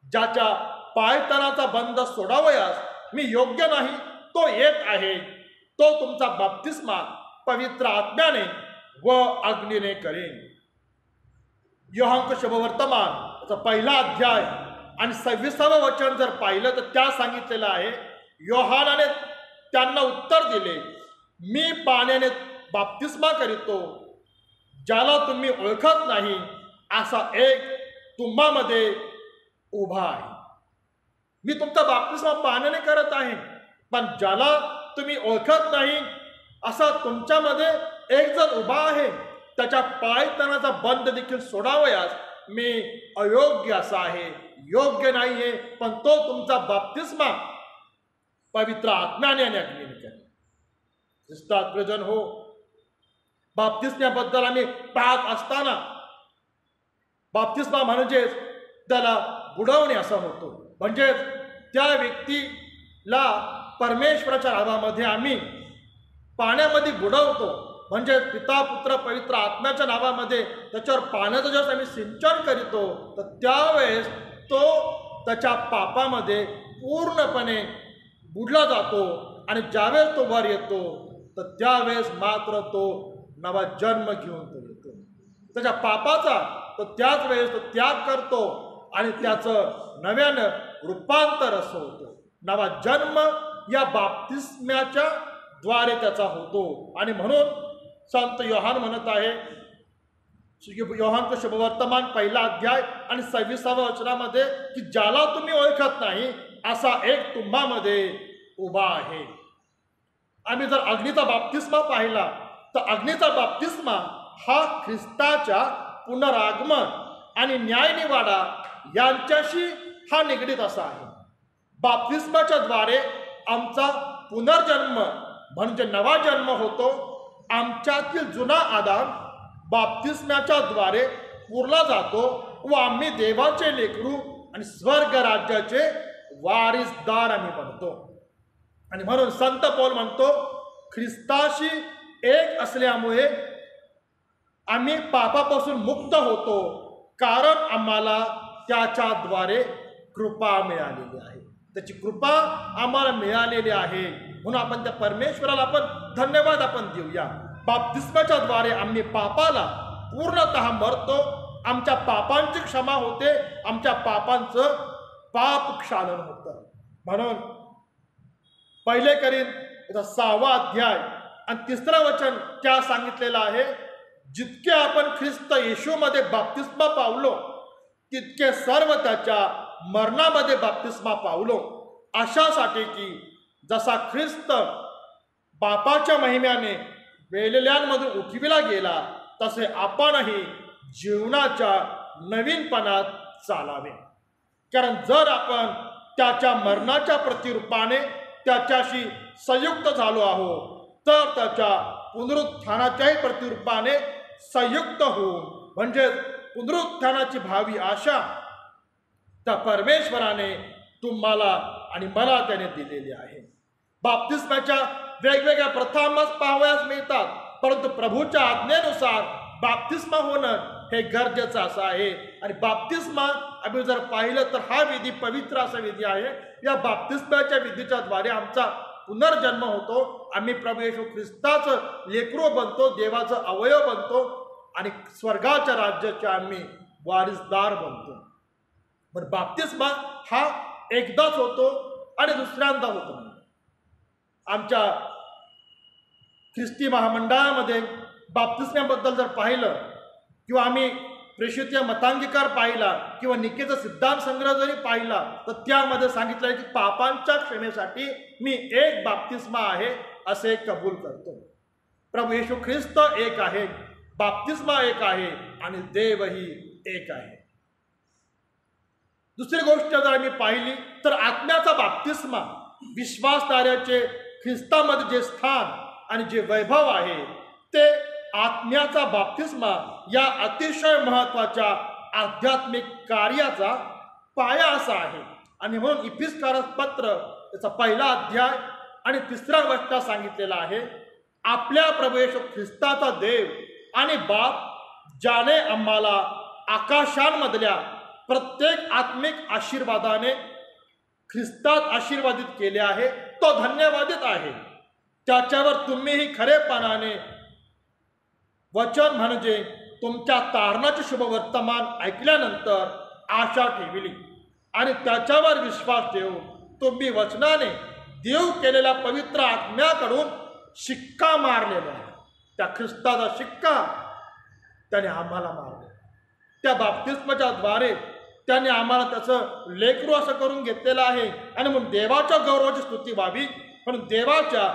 ज्याच्या पायतनाचा बंध सोडावयास मी योग्य नाही, तो येत आहे, तो तुमचा बाप्तिस्मा पवित्र आत्म्याने व अग्नीने करेन. योहान शुभवर्तमान याचा पहिला अध्याय आणि 26वे वचन जर पाहिलं तर त्या सांगितलेलं आहे, योहानाने त्यांना उत्तर दिले, मी पाण्याने बाप्तिस्मा करीतो, ज्याला तुम्ही ओळखत नाही असा एक तुम्हामध्ये उभा आहे. मी तुमचा बाप्तिस्मा पाण्याने करत आहे, पण ज्याला तुम्ही ओळखत नाही असा तुमच्यामध्ये एक जण उभा आहे, त्याच्या पायतनाचा बंध देखील सोडावयास मी अयोग्य असा आहे, योग्य नाहीये, पण तो तुमचा बाप्तिस्मा पवित्र आत्म्याने आणि अग्नीने करेल. ख्रिस्तात प्रजन हो, बाप्तिस्म्याबद्दल आम्ही पाहत असताना बाप्तिस्मा म्हणजेच त्याला बुडवणे असा होतो. म्हणजेच त्या व्यक्तीला परमेश्वराच्या नावामध्ये आम्ही पाण्यामध्ये बुडवतो. म्हणजे पिता पुत्र पवित्र आत्म्याच्या नावामध्ये त्याच्यावर पाण्याचं जेव्हा आम्ही सिंचन करीतो तर त्यावेळेस तो त्याच्या पापामध्ये पूर्णपणे बुडला जातो. आणि ज्यावेळेस तो वर येतो तर त्यावेळेस मात्र तो नवा जन्म घेऊन तो येतो. त्याच्या पापाचा तो त्याच वेळेस तो त्याग करतो आणि त्याचं नव्यानं रूपांतर असं होतं. नवा जन्म या बाप्तिस्म्याच्या द्वारे त्याचा होतो. आणि म्हणून संत योहान म्हणत आहे, योहान शुभवर्तमान पहिला अध्याय आणि 26व्या वचनामध्ये, की ज्याला तुम्ही ओळखत नाही असा एक तुम्हामध्ये उभा आहे. आम्ही जर अग्नीचा बाप्तिस्मा पाहिला तर अग्नीचा बाप्तिस्मा हा ख्रिस्ताच्या पुनरागमन आणि न्यायनिवाडा यांच्याशी हा निगडीत असा आहे. बाप्तिस्माच्या द्वारे आमचा पुनर्जन्म म्हणजे नवा जन्म होतो. आमच्यातील जुना आदाम बाप्तिस्म्याच्या द्वारे पुरला जातो व आम्ही देवाचे लेकरू आणि स्वर्ग राज्याचे वारिसदार आम्ही बनतो. आणि म्हणून संत पौल म्हणतो, ख्रिस्ताशी एक असल्यामुळे आम्ही पापापासून मुक्त होतो, कारण आम्हाला त्याच्याद्वारे कृपा मिळालेली आहे. त्याची कृपा आम्हाला मिळालेली आहे. म्हणून आपण त्या परमेश्वराला आपण धन्यवाद आपण देऊया. बाप्तिस्माच्या द्वारे आम्ही पापाला पूर्णतः मरतो. आमच्या पापांची क्षमा होते, आमच्या पापांचं पाप क्षालन होतं. म्हणून पहिले करीन 6वा अध्याय आणि 3रं वचन त्या सांगितलेलं आहे, जितके आपण ख्रिस्त येशूमध्ये बाप्तिस्मा पावलो तितके सर्व त्याच्या मरणामध्ये बाप्तिस्मा पावलो, अशासाठी की जसा ख्रिस्त बापाच्या महिम्याने मेलेल्यांमधून उठविला गेला तसे आपणही जीवनाच्या नवीनपणात चालावे. कारण जर आपण त्याच्या मरणाच्या प्रतिरूपाने त्याच्याशी संयुक्त झालो आहोत तर त्याच्या पुनरुत्थानाच्याही प्रतिरूपाने संयुक्त होऊन म्हणजे पुनरुत्थानाची भावी आशा त्या परमेश्वराने तुम्हाला आणि मला त्याने दिलेली आहे. बाप्तिस्माच्या वेगवेगळ्या प्रथाच पाहावयास मिळतात, परंतु प्रभूच्या आज्ञेनुसार बाप्तिस्मा होणं हे गरजेचं असं आहे. आणि बाप्तिस्मा आम्ही जर पाहिलं तर हा विधी पवित्र असा विधी आहे. या बाप्तिस्माच्या विधीच्या द्वारे आमचा पुनर्जन्म होतो, आम्ही प्रभू येशू ख्रिस्ताचं लेकरू बनतो, देवाचं अवयव बनतो आणि स्वर्गाच्या राज्याचे आम्ही वारिसदार बनतो. पण बाप्तिस्मा हा एकदाच होतो आणि दुसऱ्यांदा होतो. आमच्या ख्रिस्ती महामंडळामध्ये बाप्तिस्म्याबद्दल जर पाहिलं किंवा आम्ही प्रेषितीय मतांगीकार पाहिला किंवा निकेचा सिद्धांत संग्रह जरी पाहिला तर त्यामध्ये सांगितलं आहे की पापांच्या क्षमेसाठी मी एक बाप्तिस्मा आहे असे कबूल करतो. प्रभू येशू ख्रिस्त एक आहे, बाप्तिस्मा एक आहे आणि देवही एक आहे. दुसरी गोष्ट जर आम्ही पाहिली तर आत्म्याचा बाप्तिस्मा, विश्वासधाऱ्याचे ख्रिस्तामध्ये जे स्थान आणि जे वैभव आहे ते आत्म्याचा बाप्तिस्मा या अतिशय महत्त्वाच्या आध्यात्मिक कार्याचा पाया असा आहे. आणि म्हणून इफिसकारास पत्र त्याचा 1 अध्याय आणि 3 वचनात सांगितलेला आहे, आपल्या प्रभू येशू ख्रिस्ताचा देव आणि बाप ज्याने आम्हाला आकाशांमधल्या प्रत्येक आत्मिक आशीर्वादाने ख्रिस्तात आशीर्वादित केले आहे तो धन्यवादित आहे. त्याच्यावर तुम्हीही खरेपणाने वचन म्हणजे तुमच्या तारणाचे शुभवर्तमान ऐकल्यानंतर आशा ठेवली आणि त्याच्यावर विश्वास ठेवून तुम्ही वचनाने देव केलेल्या पवित्र आत्म्याकडून शिक्का मारलेला आहे. त्या ख्रिस्ताचा शिक्का त्याने आम्हाला मारला. त्या बाप्तिस्माच्या द्वारे त्याने आम्हाला त्याचं लेकरू असं करून घेतलेलं आहे. आणि म्हणून देवाच्या गौरवाची स्तुती व्हावी म्हणून देवाच्या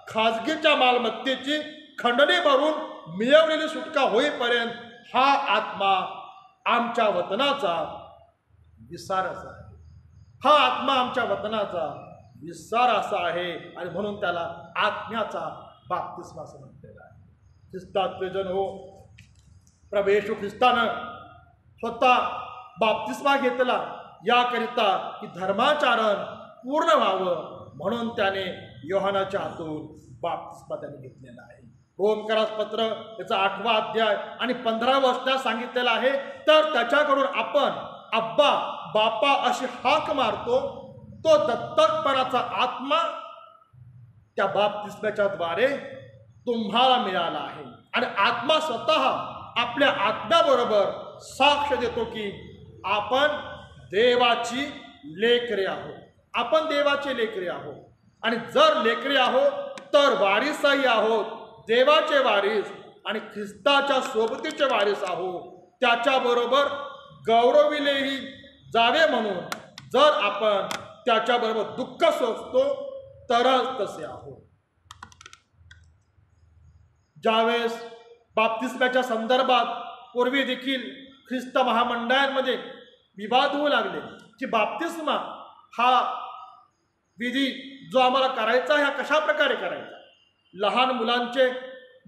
खाजगीच्या मालमत्तेची खंडणी भरून मिळवलेली सुटका होईपर्यंत हा आत्मा आमच्या वतनाचा विसार असा आहे. हा आत्मा आमच्या वतनाचा विसार असा आहे आणि म्हणून त्याला आत्म्याचा बाप्तिस्मा असं म्हटलेला आहे. ख्रिस्तात प्रियजन हो, प्रभू येशू ख्रिस्तानं स्वतः बाप्तिस्मा घेतला याकरिता की धर्माचरण पूर्ण व्हावं म्हणून त्याने योहानाच्या हातून बाप्तिस्मा त्याने घेतलेला आहे. रोमकरास पत्र त्याचा 8 अध्याय आणि 15 वचनात सांगितलेलं आहे, तर त्याच्याकडून आपण अब्बा बापा अशी हाक मारतो. तो दत्तकपणाचा आत्मा त्या बाप्तिस्म्याच्या द्वारे तुम्हाला मिळाला आहे आणि आत्मा स्वतः आपल्या आत्म्याबरोबर साक्ष देतो की आपण देवाची लेकरे आहोत. आपण देवाचे लेकरे आहोत आणि जर लेकरे आहोत तर वारिसही आहोत, देवाचे वारिस आणि ख्रिस्ताच्या सोबतीचे वारिस आहोत. त्याच्याबरोबर गौरविलेही जावे म्हणून जर आपण त्याच्याबरोबर दुःख सोसतो तरच तसे आहोत. ज्यावेळेस बाप्तिस्म्याच्या संदर्भात पूर्वी देखील ख्रिस्त महामंडळांमध्ये विवाद होऊ लागले की बाप्तिस्मा हा विधी जो आम्हाला करायचा आहे हा कशा प्रकारे करायचा. लहान मुलांचे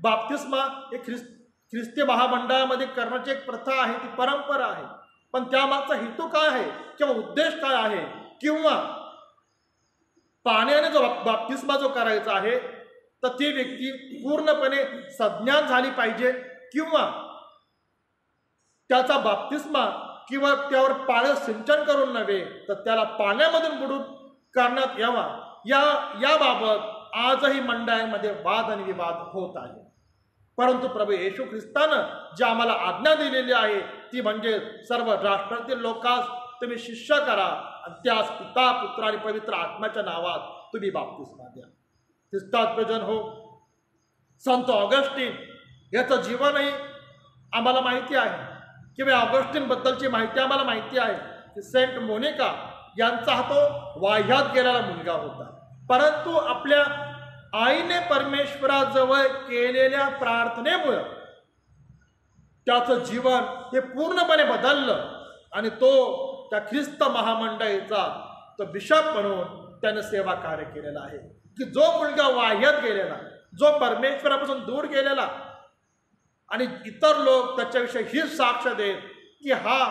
बाप्तिस्मा हे ख्रिस्ती महामंडळामध्ये करण्याची एक प्रथा आहे, ती परंपरा आहे. पण त्यामागचा हेतू काय आहे किंवा उद्देश काय आहे किंवा पाण्याने जो बाप्तिस्मा जो करायचा आहे तर ती व्यक्ती पूर्णपणे सज्ञान झाली पाहिजे किंवा त्याचा बाप्तिस्मा किंवा त्यावर पाण्याचं सिंचन करून नव्हे तर त्याला पाण्यामधून बुडून करण्यात यावा याबाबत आजही मंडळांमध्ये वाद आणि विवाद होत आहे. परंतु प्रभू येशू ख्रिस्तानं जी आम्हाला आज्ञा दिलेली आहे ती म्हणजे सर्व राष्ट्रातील लोकांस तुम्ही शिष्य करा आणि त्यास पिता पुत्र आणि पवित्र आत्म्याच्या नावात तुम्ही बाप्तिस्मा द्या. ख्रिस्तात प्रियजन हो, संत ऑगस्टीन याचं जीवनही आम्हाला माहिती आहे किंवा ऑगस्टीन बद्दलची माहिती आम्हाला माहिती आहे की सेंट मोनिका यांचा हा तो वाह्यात गेलेला मुलगा होता. परंतु आपल्या आईने परमेश्वराजवळ केलेल्या प्रार्थनेमुळे त्याचं जीवन हे पूर्णपणे बदललं आणि तो त्या ख्रिस्त महामंडळीचा तो बिशप म्हणून त्याने सेवा कार्य केलेलं आहे. की जो मुलगा वाह्यात गेलेला, जो परमेश्वरापासून दूर गेलेला आणि इतर लोक त्याच्याविषयी हीच साक्ष देत की हा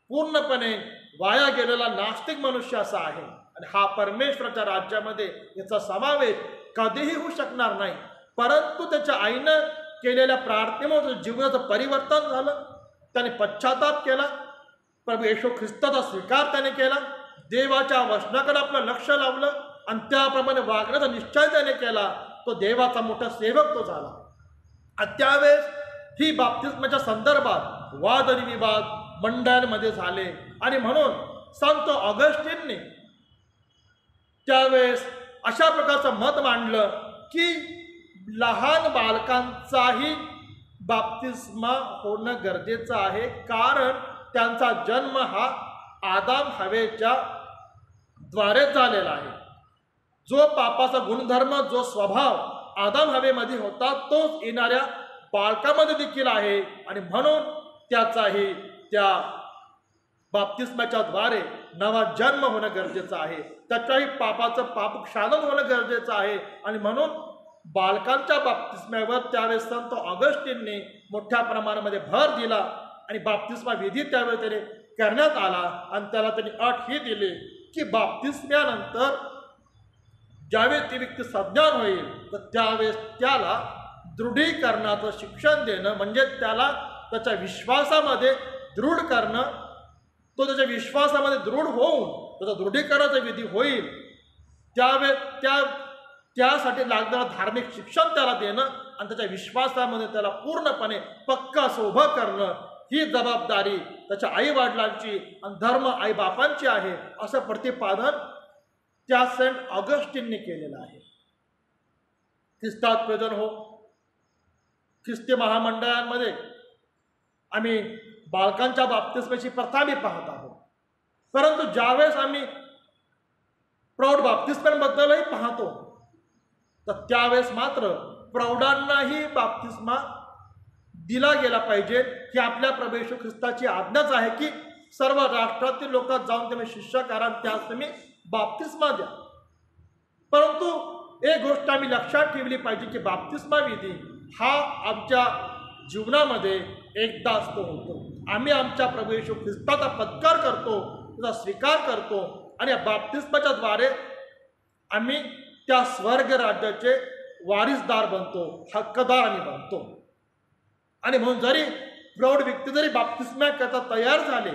पूर्णपणे वाया गेलेला नास्तिक मनुष्य असा आहे आणि हा परमेश्वराच्या राज्यामध्ये याचा समावेश कधीही होऊ शकणार नाही. परंतु त्याच्या आईनं केलेल्या प्रार्थनेमुळे जीवनाचं परिवर्तन झालं. त्याने पश्चाताप केला, प्रभू येशू ख्रिस्ताचा स्वीकार त्याने केला, देवाच्या वचनाकडे आपलं लक्ष लावलं आणि त्याप्रमाणे वागण्याचा निश्चय त्याने केला. तो देवाचा मोठा सेवक तो झाला. आणि त्यावेळेस ही बाप्तिस्माच्या संदर्भात वाद आणि विवाद मंडळांमध्ये झाले. आणि म्हणून संत ऑगस्टिनने त्यावेळेस अशा प्रकारचं मत मांडलं की लहान बालकांचाही बाप्तिस्मा होणं गरजेचं आहे, कारण त्यांचा जन्म हा आदाम हवेच्या द्वारे झालेला आहे. जो पापाचा गुणधर्म, जो स्वभाव आदाम हवेमध्ये होता तोच येणाऱ्या बालकामध्ये देखील आहे. आणि म्हणून त्याचाही त्या बाप्तिस्माच्या द्वारे नवा जन्म होणं गरजेचं आहे. त्याच्याही पापाचं पापक्षालन होणं गरजेचं आहे. आणि म्हणून बालकांच्या बाप्तिस्म्यावर त्यावेळेस संत ऑगस्टिनने मोठ्या प्रमाणामध्ये भर दिला. आणि बाप्तिस्मा विधी त्यावेळेस त्याने करण्यात आला. आणि त्याला त्यांनी अट ही दिली की बाप्तिस्म्यानंतर ज्यावेळेस ती व्यक्ती सज्ञान होईल तर त्यावेळेस त्याला दृढीकरणाचं शिक्षण देणं, म्हणजे त्याला त्याच्या विश्वासामध्ये दृढ करणं. तो त्याच्या विश्वासामध्ये दृढ होऊन त्याचा दृढीकरणाचा विधी होईल. त्यावेळेस त्यासाठी लागणारं धार्मिक शिक्षण त्याला देणं आणि त्याच्या विश्वासामध्ये त्याला पूर्णपणे पक्का सोभं करणं, ही जबाबदारी त्याच्या आईवडिलांची आणि धर्म आईबापांची आहे, असं प्रतिपादन त्या सेंट ऑगस्टिनने केलेलं आहे. ख्रिस्तात प्रेजन हो, ख्रिस्ती महामंडळांमध्ये आम्ही बालकांच्या बाप्तिस्माची प्रथा मी पाहत आहोत. परंतु ज्यावेळेस आम्ही प्रौढ बाप्तिस्म्यांबद्दलही पाहतो तर त्यावेळेस मात्र प्रौढांनाही बाप्तिस्मा दिला गेला पाहिजे, ही आपल्या प्रभू येशू ख्रिस्ताची आज्ञाच आहे की सर्व राष्ट्रातील लोकात जाऊन तुम्ही शिष्य करा, त्यास तुम्ही बाप्तिस्मा द्या. परंतु एक गोष्ट आम्ही लक्षात ठेवली पाहिजे की बाप्तिस्मा विधी हा आमच्या जीवनामध्ये एकदाच तो होतो. आम्ही आमच्या प्रभू येशू ख्रिस्ताचा पत्कार करतो, त्याचा स्वीकार करतो आणि या बाप्तिस्माच्या द्वारे आम्ही त्या स्वर्ग राज्याचे वारिसदार बनतो, हक्कदार आम्ही बनतो. आणि म्हणून जरी प्रौढ व्यक्ती जरी बाप्तिस्मा करता तयार झाले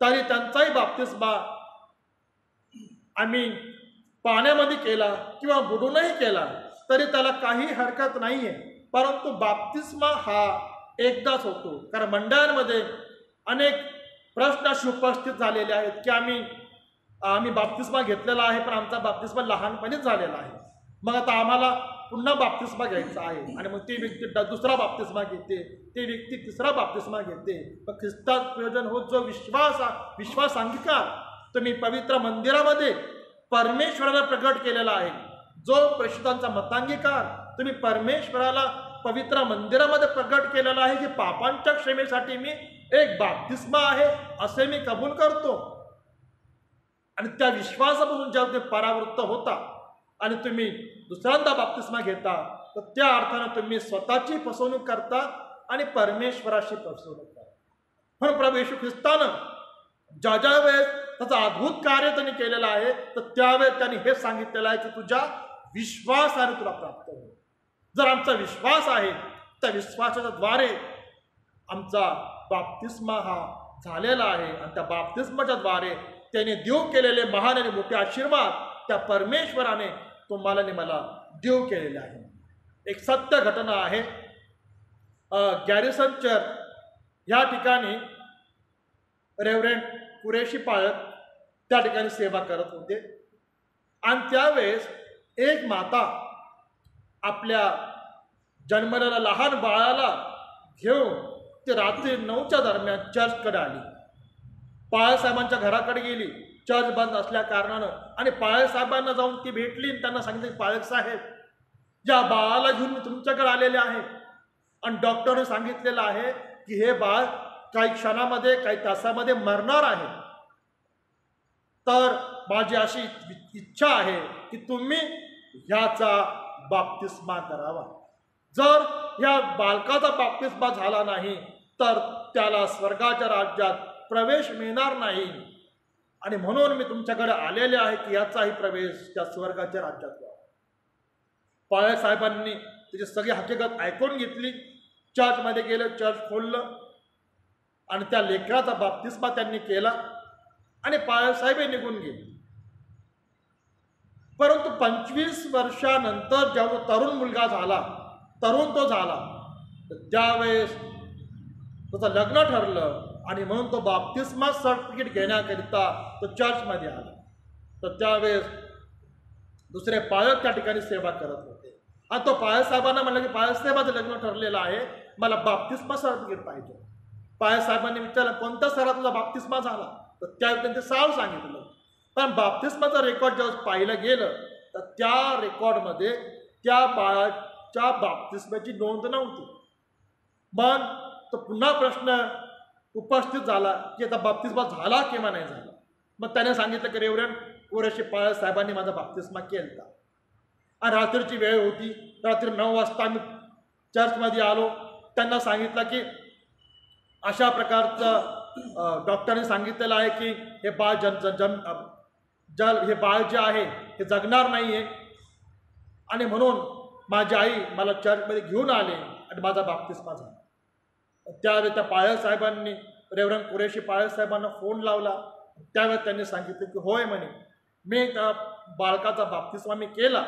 तरी त्यांचाही बाप्तिस्मा आम्ही पाण्यामध्ये केला किंवा बुडूनही केला तरी त्याला काही हरकत नाही आहे. परंतु बाप्तिस्मा हा एकदाच होतो. कारण मंडळांमध्ये अनेक प्रश्न असे उपस्थित झालेले आहेत की आम्ही बाप्तिस्मा घेतलेला आहे पण आमचा बाप्तिस्मा लहानपणीच झालेला आहे, मग आता आम्हाला पुन्हा बाप्तिस्मा घ्यायचा आहे. आणि मग ती व्यक्ती दुसरा बाप्तिस्मा घेते, ती व्यक्ती तिसरा बाप्तिस्मा घेते. पण ख्रिस्तात प्रयोजन होत जो विश्वास अंगीकार तुम्ही पवित्र मंदिरामध्ये परमेश्वराला प्रकट केलेला आहे, जो प्रेषितांचा मतांगीकार तुम्ही परमेश्वराला पवित्र मंदिरामध्ये प्रकट केलेला आहे की पापांच्या क्षमेसाठी मी एक बाप्तिस्मा आहे असे मी कबूल करतो. आणि त्या विश्वासापासून जेव्हा तुम्ही परावृत्त होता आणि तुम्ही दुसऱ्यांदा बाप्तिस्मा घेता तर त्या अर्थानं तुम्ही स्वतःची फसवणूक करता आणि परमेश्वराशी फसवणूक करता. म्हणून प्रभू येशू ख्रिस्तानं ज्या वेळेस त्याचं अद्भुत कार्य त्यांनी केलेलं आहे तर त्यावेळेस त्यांनी हे सांगितलेलं आहे की तुझ्या विश्वासाने तुला प्राप्त होईल. जर आमचा विश्वास आहे त्या विश्वासाच्या द्वारे आमचा बाप्तिस्मा हा झालेला आहे आणि त्या बाप्तिस्माच्या द्वारे त्याने देव केलेले महान आणि मोठे आशीर्वाद त्या परमेश्वराने तुम्हाला आणि मला देव केलेले आहे. एक सत्य घटना आहे. गॅरिसन चर्च या ठिकाणी रेव्हरंड कुरेशी पाळत त्या ठिकाणी सेवा करत होते. आणि त्यावेळेस एक माता आपल्या जन्मलेल्या लहान बाळाला घेऊन ते रात्री 9च्या दरम्यान चर्चकडे आली. पाळसाहेबांच्या घराकडे गेली, चर्च बंद असल्या कारणानं. आणि पाळसाहेबांना जाऊन ती भेटली आणि त्यांना सांगितलं की पाळसाहेब, ज्या बाळाला घेऊन मी तुमच्याकडे आलेले आहे आणि डॉक्टरने सांगितलेलं आहे की हे बाळ काही क्षणामध्ये काही तासामध्ये मरणार आहे, तर माझी अशी इच्छा आहे की तुम्ही ह्याचा बाप्तिस्मा करावा. जर ह्या बालकाचा बाप्तिस्मा झाला नाही तर त्याला स्वर्गाच्या राज्यात प्रवेश मिळणार नाही. आणि म्हणून मी तुमच्याकडे आलेले आहे की याचाही प्रवेश त्या स्वर्गाच्या राज्यात व्हावा. पाळसाहेबांनी त्याची सगळी हकीकत ऐकून घेतली. चर्चमध्ये गेले, चर्च खोललं आणि त्या लेकराचा बाप्तिस्मा त्यांनी केला आणि पाळसाहेब निघून गेले. परंतु 25 वर्षानंतर जेव्हा तो तरुण मुलगा झाला, तरुण तो झाला, तर त्यावेळेस त्याचं लग्न ठरलं आणि म्हणून तो बाप्तिस्मा सर्टिफिकेट घेण्याकरिता तो चर्चमध्ये आला. तर त्यावेळेस दुसरे पायक त्या ठिकाणी सेवा करत होते आणि तो पायसाहेबांना म्हणलं की पायसाहेबाचं लग्न ठरलेलं आहे, मला बाप्तिस्मा सर्टिफिकेट पाहिजे. पायसाहेबांनी विचारलं कोणत्या सरात तुझा बाप्तिस्मा झाला, तर त्यावेळी त्यांनी साल सांगितलं. पण बाप्तिस्माचं रेकॉर्ड जेव्हा पाहिलं गेलं तर त्या रेकॉर्डमध्ये त्या बाळाच्या बाप्तिस्माची नोंद नव्हती. मग तो पुन्हा प्रश्न उपस्थित झाला की आता बाप्तिस्मा झाला किंवा नाही झाला. मग त्याने सांगितलं की रेव्हरंड कुरेशी पाळ साहेबांनी माझा बाप्तिस्मा केला आणि रात्रीची वेळ होती. रात्री 9 वाजता आम्ही चर्चमध्ये आलो. त्यांना सांगितलं की अशा प्रकारचं डॉक्टरने सांगितलेलं आहे की हे बाळ हे बाळ जे आहे हे जगणार नाही आहे आणि म्हणून माझी आई मला चर्चमध्ये घेऊन आले आणि माझा बाप्तिस्मा झाला. त्यावेळी त्या पाळक साहेबांनी रेव्हरंड कुरेशी पाळक साहेबांना फोन लावला. त्यावेळेस त्यांनी सांगितलं की होय म्हणे, मी त्या बालकाचा बाप्तिस्मा मी केला,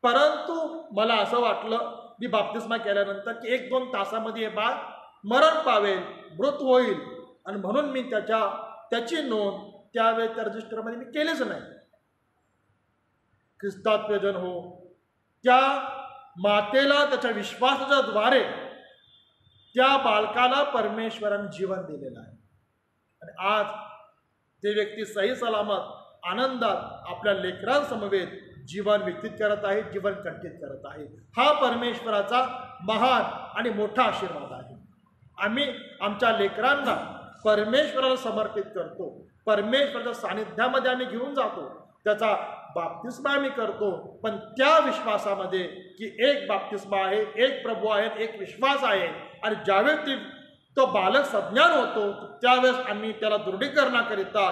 परंतु मला असं वाटलं मी बाप्तिस्मा केल्यानंतर की 1-2 तासामध्ये हे बाळ मरण पावेल, मृत होईल आणि म्हणून मी त्याची नोंद त्यावेळेस त्या रजिस्टरमध्ये मी केलीच नाही. ख्रिस्तात प्रियजन हो, त्या मातेला त्याच्या विश्वासाच्या द्वारे त्या बालकाला परमेश्वराने जीवन दिलेलं आहे आणि आज ते व्यक्ती सही सलामत आनंदात आपल्या लेकरांसमवेत जीवन व्यतीत करत आहे, जीवन कंठित करत आहे. हा परमेश्वराचा महान आणि मोठा आशीर्वाद आहे. आम्ही आमच्या लेकरांना परमेश्वराला समर्पित करतो, परमेश्वराच्या सानिध्यामध्ये आम्ही घेऊन जातो, त्याचा बाप्तिस्मा आम्ही करतो, पण त्या विश्वासामध्ये की एक बाप्तिस्मा आहे, एक प्रभू आहे, एक विश्वास आहे आणि ज्यावेळी तो बालक सज्ञान होतो त्यावेळेस आम्ही त्याला दृढीकरणाकरिता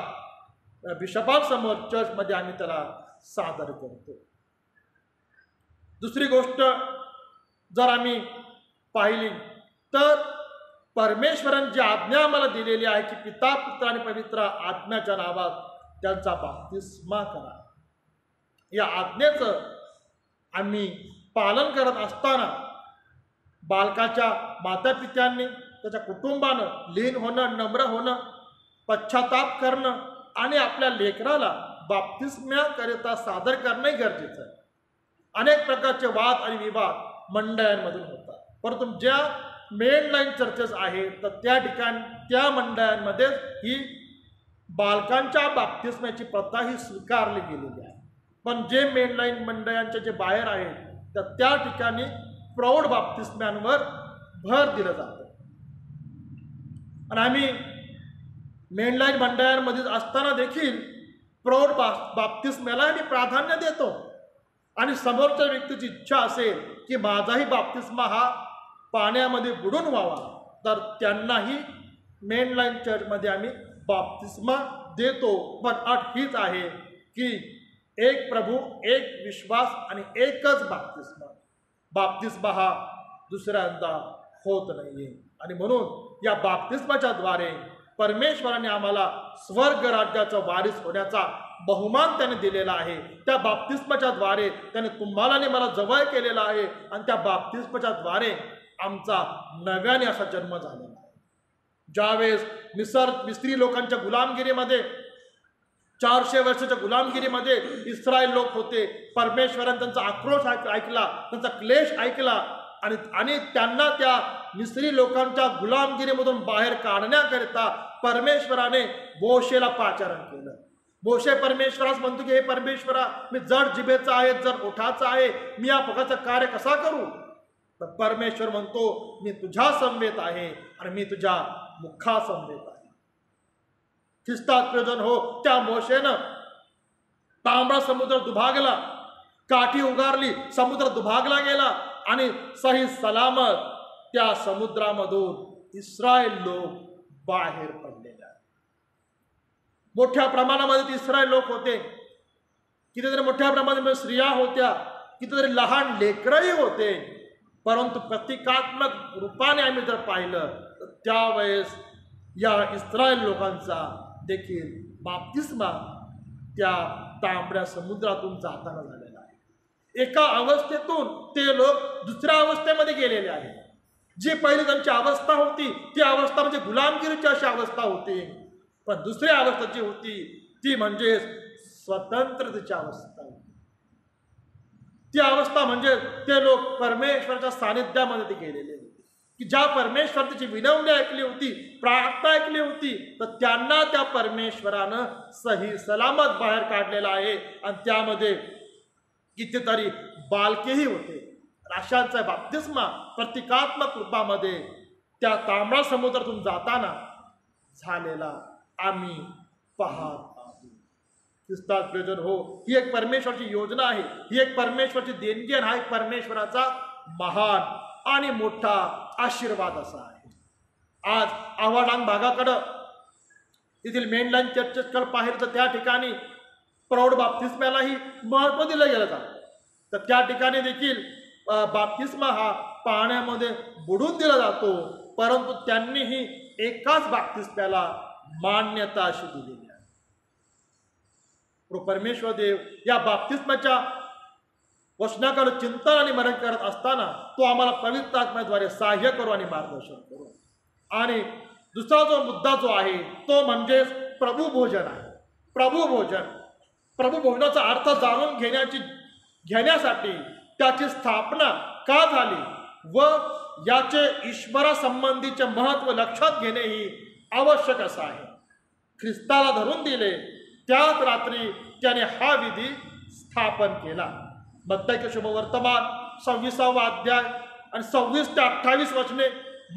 बिशपांसमोर चर्चमध्ये आम्ही त्याला सादर करतो. दुसरी गोष्ट जर आम्ही पाहिली तर परमेश्वराने जी आज्ञा आम्हाला दिलेली आहे की पिता पुत्र आणि पवित्र आत्म्याच्या नावात त्यांचा बाप्तिस्मा करा, या आज्ञेचं आम्ही पालन करत असताना बालकाच्या मातापित्यांनी त्याच्या कुटुंबानं लीन होणं, नम्र होणं, पश्चाताप करणं आणि आपल्या लेकराला बाप्तिस्म्याकरिता सादर करणंही गरजेचं आहे. अनेक प्रकारचे वाद आणि विवाद मंडळांमधून होतात, परंतु ज्या मेनलाईन चर्चेस आहेत तर त्या ठिकाणी त्या मंडळांमध्ये ही बालकांच्या बाप्तिस्म्याची प्रथा ही स्वीकारली गेलेली आहे. पण जे मेनलाईन मंडळांचे जे बाहेर आहेत तर त्या ठिकाणी प्रौढ बाप्तिस्म्यांवर भर दिलं जातं आणि आम्ही मेनलाईन मंडळांमध्ये असताना देखील प्रौढ बाप्तिस्म्याला आम्ही प्राधान्य देतो आणि समोरच्या व्यक्तीची इच्छा असेल की माझाही बाप्तिस्मा हा पाण्यामध्ये बुडून व्हावा तर त्यांनाही मेनलाईन चर्चमध्ये आम्ही बाप्तिस्मा देतो. पण अट हीच आहे की एक प्रभू, एक विश्वास आणि एकच बाप्तिस्मा. बाप्तिस्मा हा दुसऱ्यांदा होत नाहीये आणि म्हणून या बाप्तिस्माच्या द्वारे परमेश्वराने आम्हाला स्वर्ग राज्याचा वारीस होण्याचा बहुमान त्याने दिलेला आहे. त्या बाप्तिस्माच्या द्वारे त्याने तुम्हाला आणि मला जवळ केलेला आहे आणि त्या बाप्तिस्माच्या द्वारे आमचा नव्याने असा जन्म झालेला आहे. ज्यावेळेस मिस्री लोकांच्या गुलामगिरीमध्ये 400 वर्षाच्या गुलामगिरीमध्ये इस्रायल लोक होते, परमेश्वराने त्यांचा आक्रोश ऐकला, त्यांचा क्लेश ऐकला आणि त्यांना त्या मिस्री लोकांच्या गुलामगिरीमधून बाहेर काढण्याकरिता परमेश्वराने मोशेला पाचारण केलं. मोशे परमेश्वरास म्हणतो की हे परमेश्वरा, मी जड जिभेचा आहे, जड ओठाचा आहे, मी या प्रकारचं कार्य कसा करू? तर परमेश्वर म्हणतो मी तुझ्या समवेत आहे आणि मी तुझ्या मुखा समवेत आहे. ख्रिस्तात प्रियजन हो, त्या मोशेनं तांबडा समुद्र दुभागला, काठी उगारली, समुद्र दुभागला गेला आणि सही सलामत त्या समुद्रामधून इस्रायल लोक बाहेर पडलेले आहेत. मोठ्या प्रमाणामध्ये इस्रायल लोक होते, कितीतरी मोठ्या प्रमाणामध्ये स्त्रिया होत्या, कितीतरी लहान लेकरही होते, परंतु प्रतिकात्मक रूपाने आम्ही जर पाहिलं तर त्यावेळेस या इस्रायल लोकांचा देखील बाप्तिस्मा त्या तांबड्या समुद्रातून जाताना झालेला आहे। एका अवस्थेतून ते लोक दुसऱ्या अवस्थेमध्ये गेलेले आहेत। जी पहिली त्यांची अवस्था होती ती अवस्था म्हणजे गुलामगिरीची अशी अवस्था होती, पण दुसरी अवस्था जी होती ती म्हणजे स्वतंत्रतेची अवस्था होती। ती अवस्था म्हणजे ते लोक परमेश्वराच्या सानिध्यामध्ये ते गेलेले होते, की ज्या परमेश्वराची विनवणी ऐकली होती, प्रार्थना ऐकली होती, तर त्यांना त्या परमेश्वरानं सही सलामत बाहेर काढलेला आहे। आणि त्यामध्ये कितीतरी बालकेही होते। अशांचा बाप्तिस्मा प्रतिकात्मक रूपामध्ये त्या तांबडा समुद्रातून जाताना झालेला आम्ही पाहत आहोत। ख्रिस्तात प्रियजन हो, ही एक परमेश्वराची योजना आहे, ही एक परमेश्वराची देणगी आहे, हा एक परमेश्वराचा महान आणि मोठा आशीर्वाद असा आहे। आज आव्हाडांग भागाकडं येथील मेनलाईन चर्चेकडे पाहिलं तर त्या ठिकाणी प्रौढ बाप्तिस्म्यालाही महत्त्व दिलं गेलं जातं। तर त्या ठिकाणी देखील बाप्तिस्मा हा पाण्यामध्ये बुडून दिला जातो, परंतु त्यांनीही एकाच बाप्तिस्म्याला मान्यता अशी दिलेली आहे। परमेश्वर देव या बाप्तिस्माच्या वचनाकडे चिंतन आणि मनन करत असताना तो आम्हाला पवित्र आत्म्याद्वारे सहाय्य करू आणि मार्गदर्शन करू। आणि दुसरा जो मुद्दा जो आहे तो म्हणजे प्रभू भोजन आहे। प्रभू भोजनाचा अर्थ जाणून घेण्यासाठी त्याची स्थापना का झाली व याचे ईश्वरासंबंधीचे महत्त्व लक्षात घेणे ही आवश्यक असं आहे। ख्रिस्ताला धरून दिले त्याच रात्री त्याने हा विधी स्थापन केला। मत्तई शुभवर्तमान 26वा अध्याय आणि 26 ते 28 वचने,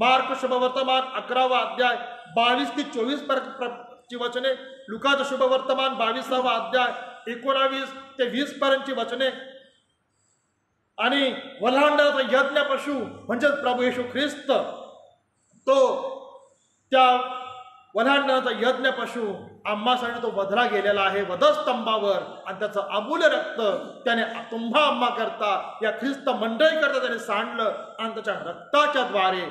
मार्क शुभवर्तमान 11वा अध्याय 22 ते 24 वचने, लुकाचं शुभवर्तमान 22वा अध्याय 19 ते 20 पर्यंतची वचने, आणि वल्हांडाचा यज्ञ पशु म्हणजे प्रभू येशू ख्रिस्त, तो त्या वल्हांडाचा यज्ञ पशु आम्हासाठी तो वधला गेलेला आहे वधस्तंभावर, आणि त्याचं अमूल्य रक्त त्याने तुम्हा आम्हा करता या ख्रिस्त मंडळी करता त्याने सांडलं, आणि त्याच्या रक्ताच्या द्वारे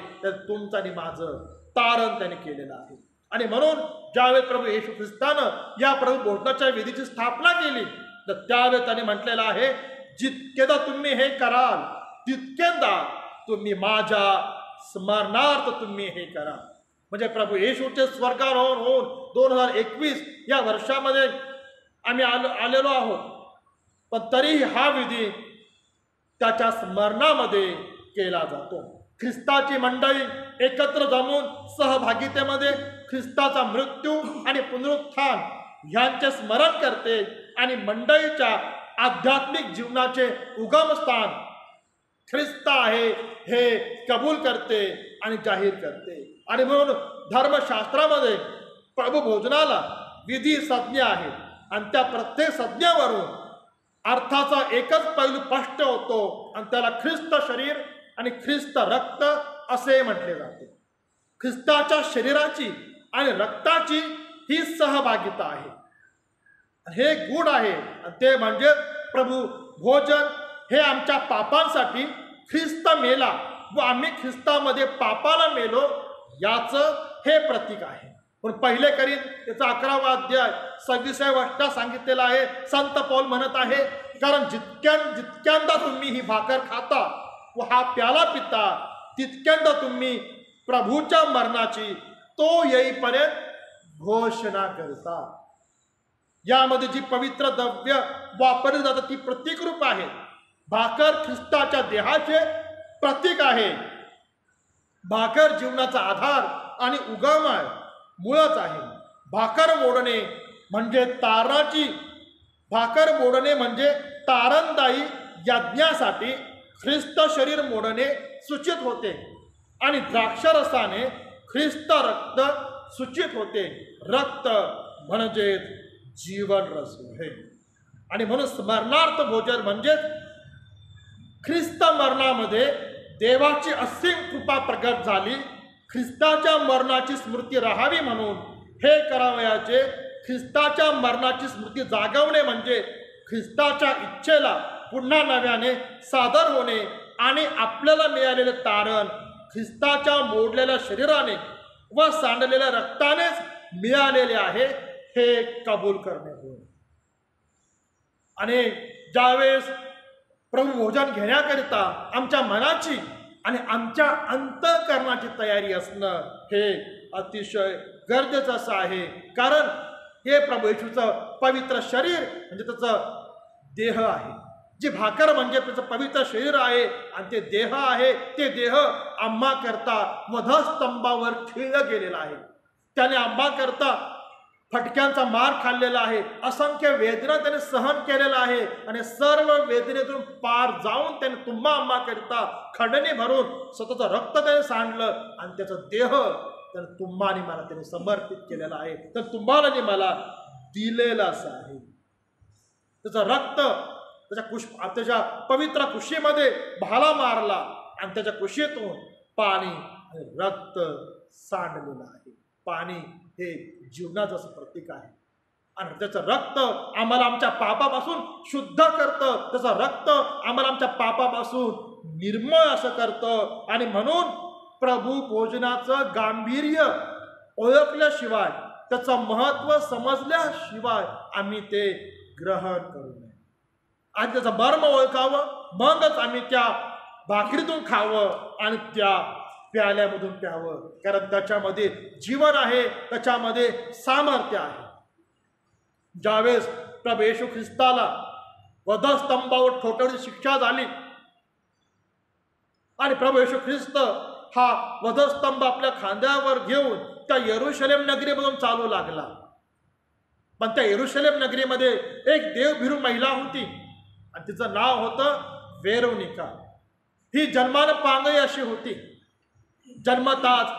तुमचं आणि माझं तारण त्याने केलेलं आहे। आणि म्हणून ज्यावेळेस प्रभू येशू ख्रिस्तानं या प्रभू भोजनाच्या विधीची स्थापना केली तर त्यावेळेस त्याने म्हटलेलं आहे, जितकेदा तुम्ही हे कराल तितकेदा तुम्ही माझ्या स्मरणार्थ तुम्ही हे करा। म्हणजे प्रभू येशूचे स्वर्गारोहण होऊन 2021 या वर्षामध्ये आम्ही आलेलो आहोत, पण तरीही हा विधी त्याच्या स्मरणामध्ये केला जातो। ख्रिस्ताची मंडळी एकत्र जमून सहभागितेमध्ये ख्रिस्ताचा मृत्यू आणि पुनरुत्थान यांचे स्मरण करते आणि मंडळीच्या आध्यात्मिक जीवनाचे उगमस्थान ख्रिस्त आहे हे कबूल करते आणि जाहीर करते। आणि म्हणून धर्मशास्त्रामध्ये प्रभू भोजनाला विधी संज्ञा आहेत आणि त्या प्रत्येक संज्ञेवरून अर्थाचा एकच पैलू स्पष्ट होतो आणि त्याला ख्रिस्त शरीर आणि ख्रिस्त रक्त असे म्हटले जाते। ख्रिस्ताच्या शरीराची आणि रक्ताची ही सहभागिता आहे, हे गुण आहे, आणि ते म्हणजे प्रभू भोजन हे आमच्या पापांसाठी ख्रिस्त मेला व आम्ही ख्रिस्तामध्ये पापाला मेलो याचं हे प्रतीक आहे। पण पहिले करीन त्याचा 11वा अध्याय 26व्या वचनात सांगितलेला आहे, संत पौल म्हणत आहे, कारण जितक्यांदा तुम्ही ही भाकर खाता व हा प्याला पिता तितक्यांदा तुम्ही प्रभूच्या मरणाची तो येईपर्यंत घोषणा करता। यामध्ये जी पवित्र द्रव्य वापरली जातात ती प्रतीक रूप आहे। भाकर ख्रिस्ताच्या देहाचे प्रतीक आहे। भाकर जीवनाचा आधार आणि उगम आहे, मुळच आहे। भाकर मोडणे म्हणजे तारणदायी यज्ञासाठी ख्रिस्त शरीर मोडणे सूचित होते आणि द्राक्षरसाने ख्रिस्त रक्त सूचित होते। रक्त म्हणजे जीवन रस आहे। आणि म्हणून स्मरणार्थ भोजन म्हणजे ख्रिस्त मरणामध्ये देवाची असीम कृपा प्रगट झाली, ख्रिस्ताच्या मरणाची स्मृती राहावी म्हणून हे करावयाचे। ख्रिस्ताच्या मरणाची स्मृती जागवणे म्हणजे ख्रिस्ताच्या इच्छेला पुन्हा नव्याने सादर होणे आणि आपल्याला मिळालेले तारण ख्रिस्ताच्या मोडलेल्या शरीराने व सांडलेल्या रक्तानेच मिळालेले आहे हे कबूल करणे होय। आणि ज्यावेळेस प्रभू भोजन घेण्याकरिता आमच्या मनाची आणि आमच्या अंतःकरणाची तयारी असणं हे अतिशय गरजेचं असं आहे. कारण हे प्रभू येशूचं पवित्र शरीर म्हणजे त्याचं देह आहे. जी भाकर म्हणजे त्याचं पवित्र शरीर आहे आणि ते देह आहे. ते देह आम्हा करता वधस्तंभावर खिळलं गेलेला आहे. त्याने आम्हा करता फटक्यांचा मार खाल्लेला आहे. असंख्य वेदना त्याने सहन केलेला आहे आणि सर्व वेदनेतून पार जाऊन त्याने तुम्हा आम्हा करता खंडणी भरून स्वतःचं रक्त त्याने सांडलं आणि त्याचा देह त्याने तुम्हा आणि मला त्याने समर्पित केलेला आहे. तर तुम्हाला आणि मला दिलेलं असं आहे. त्याचं रक्त त्याच्या पवित्र कुशीमध्ये भाला मारला आणि त्याच्या कुशीतून पाणी आणि रक्त सांडलेलं आहे. पाणी हे जीवनाचं असं प्रतीक आहे आणि त्याचं रक्त आम्हाला आमच्या पापापासून शुद्ध करतं. त्याचं रक्त आम्हाला आमच्या पापापासून निर्मळ असं करतं. आणि म्हणून प्रभू भोजनाचं गांभीर्य ओळखल्याशिवाय त्याचं महत्त्व समजल्याशिवाय आम्ही ते ग्रहण करू नये. आणि त्याचं मर्म ओळखावं, मगच आम्ही त्या भाकरीतून खावं आणि त्या प्याल्यामधून प्यावं. कारण त्याच्यामध्ये जीवन आहे, त्याच्यामध्ये सामर्थ्य आहे. ज्यावेळेस प्रभू येशू ख्रिस्ताला वधस्तंभावर ठोठवण्याची शिक्षा झाली आणि प्रभू येशू ख्रिस्त हा वधस्तंभ आपल्या खांद्यावर घेऊन त्या यरूशलेम नगरीमधून चालू लागला. पण त्या यरूशलेम नगरीमध्ये एक देवभिरू महिला होती आणि तिचं नाव होतं वेरोनिका. ही जन्मानं पांगई अशी होती. जन्मताच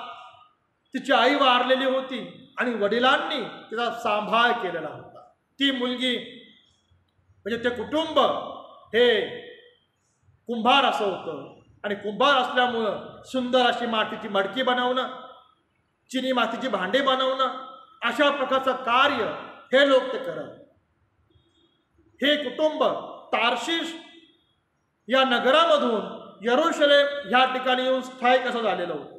तिची आई वारलेली होती आणि वडिलांनी तिचा सांभाळ केलेला होता. ती मुलगी म्हणजे ते कुटुंब हे कुंभार असं होतं आणि कुंभार असल्यामुळं सुंदर अशी मातीची मडकी बनवणं, चिनी मातीची भांडे बनवणं अशा प्रकारचं कार्य हे लोक ते करत. हे कुटुंब तार्शिश या नगरामधून यरूशलेम ह्या ठिकाणी येऊन स्थायिक असं झालेलं होतं.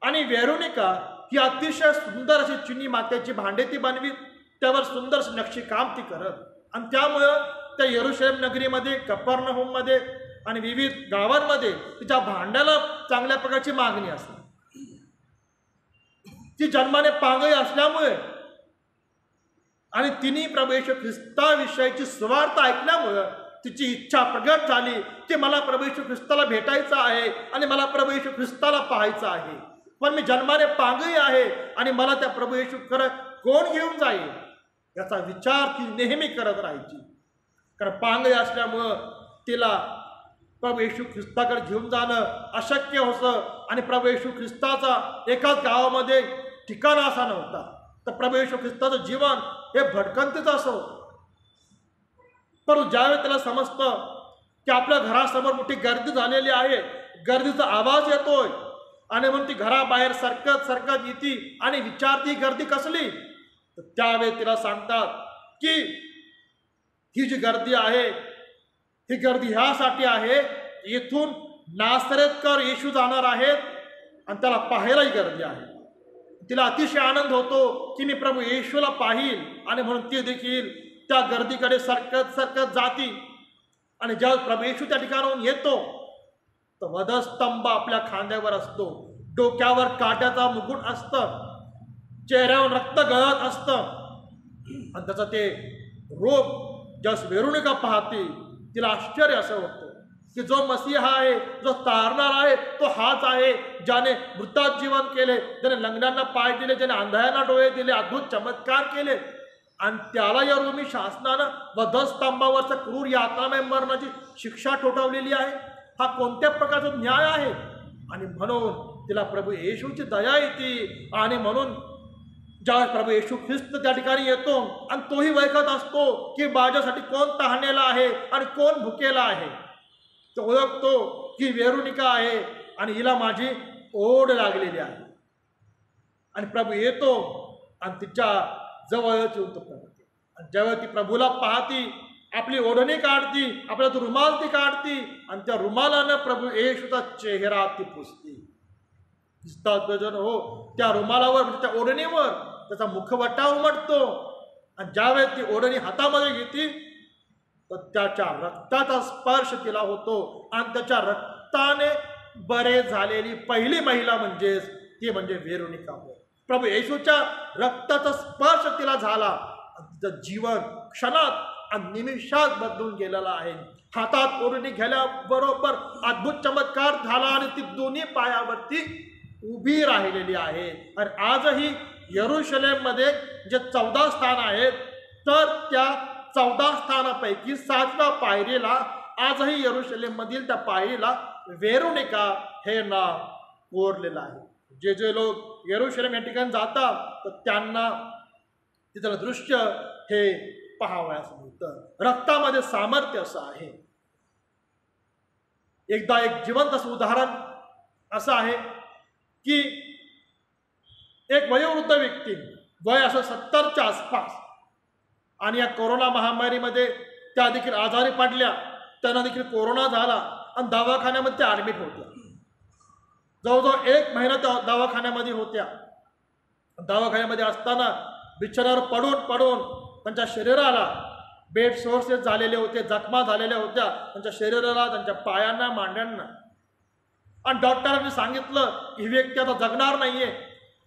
आणि वेरोनिका ही अतिशय सुंदर अशी चिनी मात्याची भांडे ती बनवीत, त्यावर सुंदर नक्षीकाम ती करत. आणि त्यामुळं त्या यरूशलेम नगरीमध्ये, कफरनहूममध्ये आणि विविध गावांमध्ये तिच्या भांड्याला चांगल्या प्रकारची मागणी असते. ती जन्माने पांगई असल्यामुळे आणि तिने प्रभू येशू ख्रिस्ताविषयीची सुवार्ता ऐकल्यामुळं तिची इच्छा प्रगट झाली की मला प्रभू येशू ख्रिस्ताला भेटायचं आहे आणि मला प्रभू येशू ख्रिस्ताला पाहायचं आहे. पण मी जन्माने पांगई आहे आणि मला त्या प्रभू येशू कोण घेऊन जाईल याचा विचार ती नेहमी करत राहायची. कारण पांगई असल्यामुळं तिला प्रभू येशू ख्रिस्ताकडे घेऊन जाणं अशक्य होतं आणि प्रभू येशू ख्रिस्ताचा एकाच गावामध्ये ठिकाण असा नव्हता. तर प्रभू येशू ख्रिस्ताचं जीवन हे भटकंतीचं असं होतं. परंतु ज्यावेळी त्याला समजतं की आपल्या घरासमोर मोठी गर्दी झालेली आहे, गर्दीचा आवाज येतोय आणि म्हणून ती घराबाहेर सरकत येते आणि विचारती गर्दी कसली. तर त्यावेळी तिला सांगतात की ही जी गर्दी आहे ही गर्दी ह्यासाठी आहे, येथून नासरेतकर येशू जाणार आहेत आणि त्याला पाहायलाही गर्दी आहे. तिला अतिशय आनंद होतो की मी प्रभू येशूला पाहील आणि म्हणून ती देखील त्या गर्दीकडे सरकत जाती. आणि ज्यावेळेस प्रभू येशू त्या ठिकाणाहून येतो तर वधस्तंभ आपल्या खांद्यावर असतो, डोक्यावर काट्याचा मुकुट असतं, चेहऱ्यावर रक्त गळत असतं आणि त्याचं ते रूप ज्यास वेरोनिका पाहते तिला आश्चर्य असं होतं की जो मसीहा आहे, जो तारणार आहे तो हाच आहे ज्याने मृतात जीवन केले, ज्याने लंगड्यांना पाय दिले, ज्याने आंधळ्यांना डोळे दिले, अद्भुत चमत्कार केले आणि त्याला या रोमी शासनानं वधस्तंभावरचं क्रूर यातनामय मरणाची शिक्षा ठोठावलेली आहे. हा कोणत्या प्रकारचा न्याय आहे. आणि म्हणून तिला प्रभू येशूची दया येते आणि म्हणून ज्या प्रभू येशू ख्रिस्त त्या ठिकाणी येतो आणि तोही वैकत असतो की माझ्यासाठी कोण तहानेला आहे आणि कोण भुकेला आहे. तो ओळखतो की वेरोनिका आहे आणि हिला माझी ओढ लागलेली आहे. आणि प्रभू येतो आणि तिच्या जवळच येऊन तो प्रभू आणि जेव्हा ती प्रभूला पाहती, आपली ओढणी काढती, आपला तो रुमाल ती काढती आणि त्या रुमालानं प्रभू येशूचा चेहरा ती पुसती. हो, त्या रुमालावर म्हणजे त्या ओढणीवर त्याचा मुखवटा उमटतो आणि ज्यावेळेस ती ओढणी हातामध्ये घेते तर त्याच्या रक्ताचा स्पर्श तिला होतो आणि त्याच्या रक्ताने बरे झालेली पहिली महिला ती म्हणजे व्हेरोनिका होय. प्रभू येशूच्या रक्ताचा स्पर्श तिला झाला. तिचं जीवन क्षणात आणि निमिषात बदलून गेलेलं आहे. हातात ओरडी गेल्याबरोबर अद्भुत चमत्कार झाला आणि ती दोन्ही पायावरती उभी राहिलेली आहे. आणि आजही यरूशलेममध्ये जे 14 स्थान आहेत तर त्या 14 स्थानापैकी 7व्या पायरीला आजही यरूशलेममधील त्या पायरीला व्हेरोनिका हे नाव कोरलेलं आहे. जे जे लोक यरूशलेम या ठिकाणी जातात तर त्यांना तिथलं दृश्य हे पाहावयास मिळतं. रक्तामध्ये सामर्थ्य असं आहे. एकदा एक जिवंत असं उदाहरण असं आहे की एक वयोवृद्ध व्यक्ती वय असं 70च्या आसपास आणि या कोरोना महामारीमध्ये त्या देखील आजारी पडल्या. त्यांना देखील कोरोना झाला आणि दवाखान्यामध्ये त्या ॲडमिट होत्या. जवळजवळ 1 महिना त्या दवाखान्यामध्ये होत्या. दवाखान्यामध्ये असताना बिछाण्यावर पडून त्यांच्या शरीराला बेड सोर्सेस झालेले होते, जखमा झालेल्या होत्या त्यांच्या शरीराला, त्यांच्या पायांना, मांड्यांना. आणि डॉक्टरांनी सांगितलं की ही व्यक्ती आता जगणार नाहीये.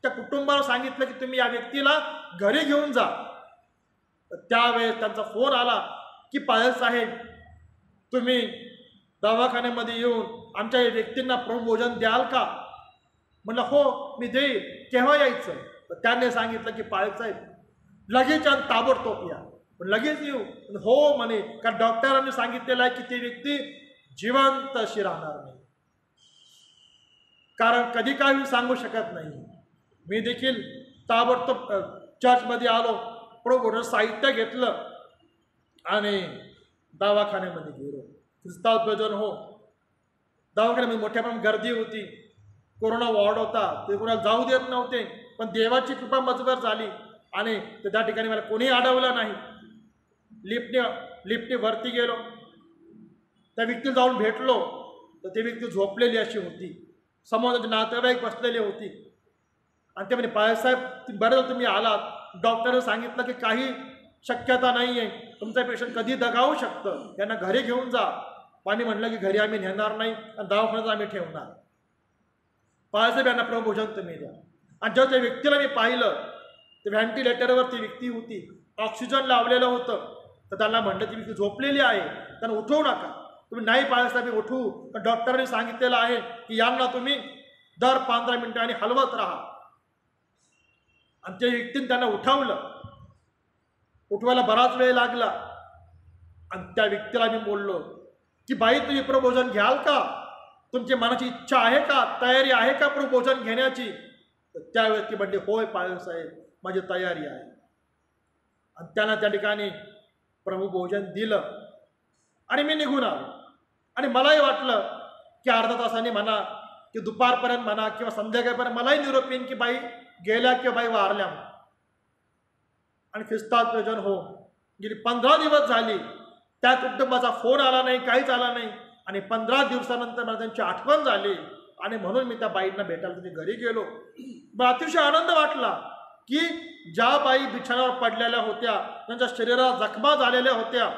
त्या कुटुंबाला सांगितलं की तुम्ही या व्यक्तीला घरी घेऊन जा. त्यावेळेस त्यांचा फोन आला की पायल साहेब तुम्ही दवाखान्यामध्ये येऊन आमच्या या व्यक्तींना प्रभुभोजन द्याल का? म्हणलं हो मी देईल. केव्हा यायचं? तर त्याने सांगितलं की पायल साहेब लगेच आणि ताबडतोब या. लगेच येऊ? हो म्हणे, कारण डॉक्टरांनी सांगितलेलं आहे की ती व्यक्ती जिवंत अशी राहणार नाही. कारण कधी काय मी सांगू शकत नाही. मी देखील ताबडतोब चर्चमध्ये आलो, प्रभू साहित्य घेतलं आणि दवाखान्यामध्ये गेलो. ख्रिस्ताव प्रयोजन हो. दवाखान्यामध्ये मोठ्या प्रमाणात गर्दी होती. कोरोना वॉर्ड होता, ते कोणाला जाऊ देत नव्हते. पण देवाची कृपा मजबूर झाली आणि त्या ठिकाणी मला कोणी अडवलं नाही. लिफ्टने वरती गेलो. त्या व्यक्तीला जाऊन भेटलो तर ती व्यक्ती झोपलेली अशी होती. समोर त्याचे नातेवाईक बसलेले होती आणि ते म्हणजे पायलसाहेब बरं तुम्ही आलात. डॉक्टरने सांगितलं की काही शक्यता नाही आहे, तुमचा पेशंट कधी दगावू शकतं, त्यांना घरी घेऊन जा. पाणी म्हणलं की घरी आम्ही नेणार नाही आणि दवाखान्यात आम्ही ठेवणार. पायलसाहेब यांना प्रभुभोजन तुम्ही द्या. आणि जेव्हा त्या व्यक्तीला मी पाहिलं ते व्हेंटिलेटरवर ती व्यक्ती होती, ऑक्सिजन लावलेलं होतं. तर त्यांना म्हणलं ती व्यक्ती झोपलेली आहे, त्यांना उठवू नका. तुम्ही नाही पायलसाहेब उठवू, तर डॉक्टरांनी सांगितलेलं आहे की यांना तुम्ही दर 15 मिनिटांनी हलवत राहा. आणि त्या व्यक्तीने त्यांना उठवलं. उठवायला बराच वेळ लागला आणि त्या व्यक्तीला मी बोललो की बाई तुम्ही प्रभुभोजन घ्याल का? तुमची मनाची इच्छा आहे का, तयारी आहे का प्रभुभोजन घेण्याची? तर त्या व्यक्ती म्हणते होय पायलसाहेब माझी तयारी आहे. आणि त्यांना त्या ठिकाणी प्रभुभोजन दिलं आणि मी निघून आलो. आणि मलाही वाटलं की अर्धा तासाने म्हणा की दुपारपर्यंत म्हणा किंवा संध्याकाळपर्यंत मलाही निरोप येईन की बाई गेल्या किंवा बाई वारल्या. आणि ख्रिस्तात प्रयोजन हो गेली 15 दिवस झाली त्या कुटुंबाचा फोन आला नाही, काहीच आला नाही. आणि 15 दिवसानंतर मला त्यांची आठवण झाली आणि म्हणून मी त्या बाईंना भेटायला त्यांच्या घरी गेलो. मला अतिशय आनंद वाटला की ज्या बाई बिछाण्यावर पडलेल्या होत्या, त्यांच्या शरीराला जखमा झालेल्या होत्या,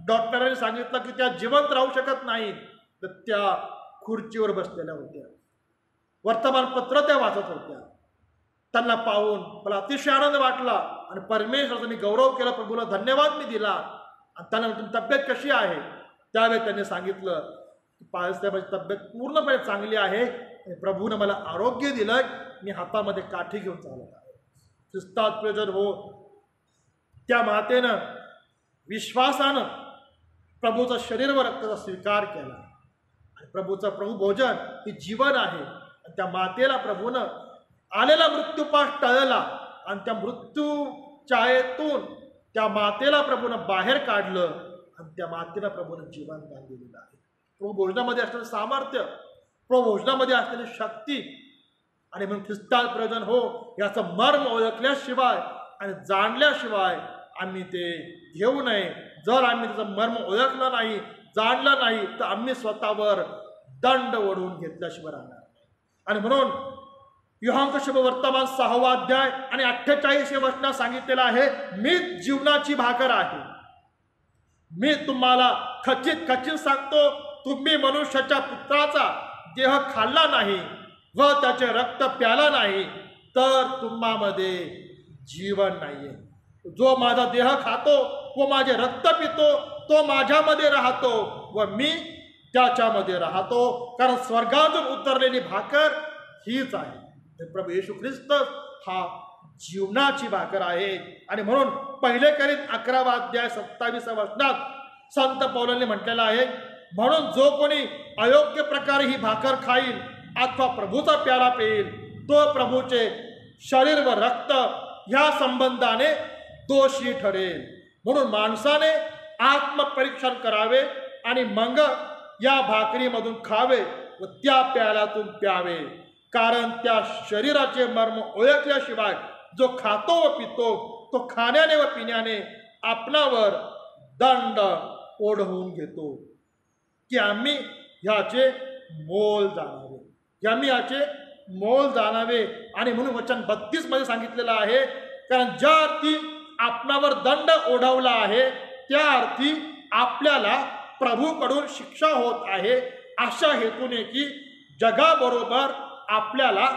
डॉक्टरांनी सांगितलं की त्या जिवंत राहू शकत नाहीत, तर त्या खुर्चीवर बसलेल्या होत्या. वर्तमानपत्र त्या वाचत होत्या. त्यांना पाहून मला अतिशय आनंद वाटला आणि परमेश्वराचा मी गौरव केला, प्रभूला धन्यवाद मी दिला. आणि त्यांना तुमची तब्येत कशी आहे? त्यावेळी त्यांनी सांगितलं की पायलसाहेबांची तब्येत पूर्णपणे चांगली आहे आणि प्रभूनं मला आरोग्य दिलं, मी हातामध्ये काठी घेऊन चालत आहे. ख्रिस्तात प्रयोजन हो. त्या मातेनं विश्वासानं प्रभूचा शरीर व रक्ताचा स्वीकार केला आणि प्रभूचं प्रभुभोजन हे जीवन आहे. आणि त्या मातेला प्रभूनं आलेला मृत्यूपाश टळला आणि त्या मृत्यूछायेतून त्या मातेला प्रभूनं बाहेर काढलं आणि त्या मातेला प्रभूनं जीवन दान दिलेलं आहे. प्रभुभोजनामध्ये असलेलं सामर्थ्य, प्रभुभोजनामध्ये असलेली शक्ती. आणि म्हणून ख्रिस्तात प्रयोजन हो याचं मर्म ओळखल्याशिवाय आणि जाणल्याशिवाय आम्ही ते घेऊ नये. जर आम्ही त्याचं मर्म ओळखलं नाही, जाणलं नाही, तर आम्ही स्वतःवर दंड ओढवून घेतल्याशिवाय राहणार नाही. आणि म्हणून योहान शुभ वर्तमान 6वा अध्याय आणि 48 वचनात सांगितलेलं आहे, मीच जीवनाची भाकर आहे. मी तुम्हाला खचित खचित सांगतो, तुम्ही मनुष्याच्या पुत्राचा देह खाल्ला नाही व त्याचे रक्त प्याला नाही तर तुम्हामध्ये जीवन नाहीये. जो माझा देह खातो व माझे रक्त पितो तो माझ्यामध्ये राहतो व मी त्याच्यामध्ये राहतो, कारण स्वर्गातून उतरलेली भाकर हीच आहे. प्रभू येशू ख्रिस्त हा जीवनाची भाकर आहे. आणि म्हणून 1 कोरिंथ 11:27 वचनात संत पौलांनी म्हटलेलं आहे, म्हणून जो कोणी अयोग्य प्रकारे ही भाकर खाईल अथवा प्रभूचा प्याला पेईल तो प्रभूचे शरीर व रक्त ह्या संबंधाने दोषी ठरेल. म्हणून माणसाने आत्मपरीक्षण करावे आणि मग या भाकरीमधून खावे व त्या प्याल्यातून प्यावे, कारण त्या शरीराचे मर्म ओळखल्याशिवाय जो खातो व पितो तो खाण्याने व पिण्याने आपणावर दंड ओढवून घेतो की आम्ही ह्याचे मोल जाणावे. आणि म्हणून वचन 32 मध्ये सांगितलेलं आहे, कारण ज्या अर्थी आपणावर दंड ओढवला आहे त्या अर्थी आपल्याला प्रभूकडून शिक्षा होत आहे, अशा हेतूने की जगाबरोबर आपल्याला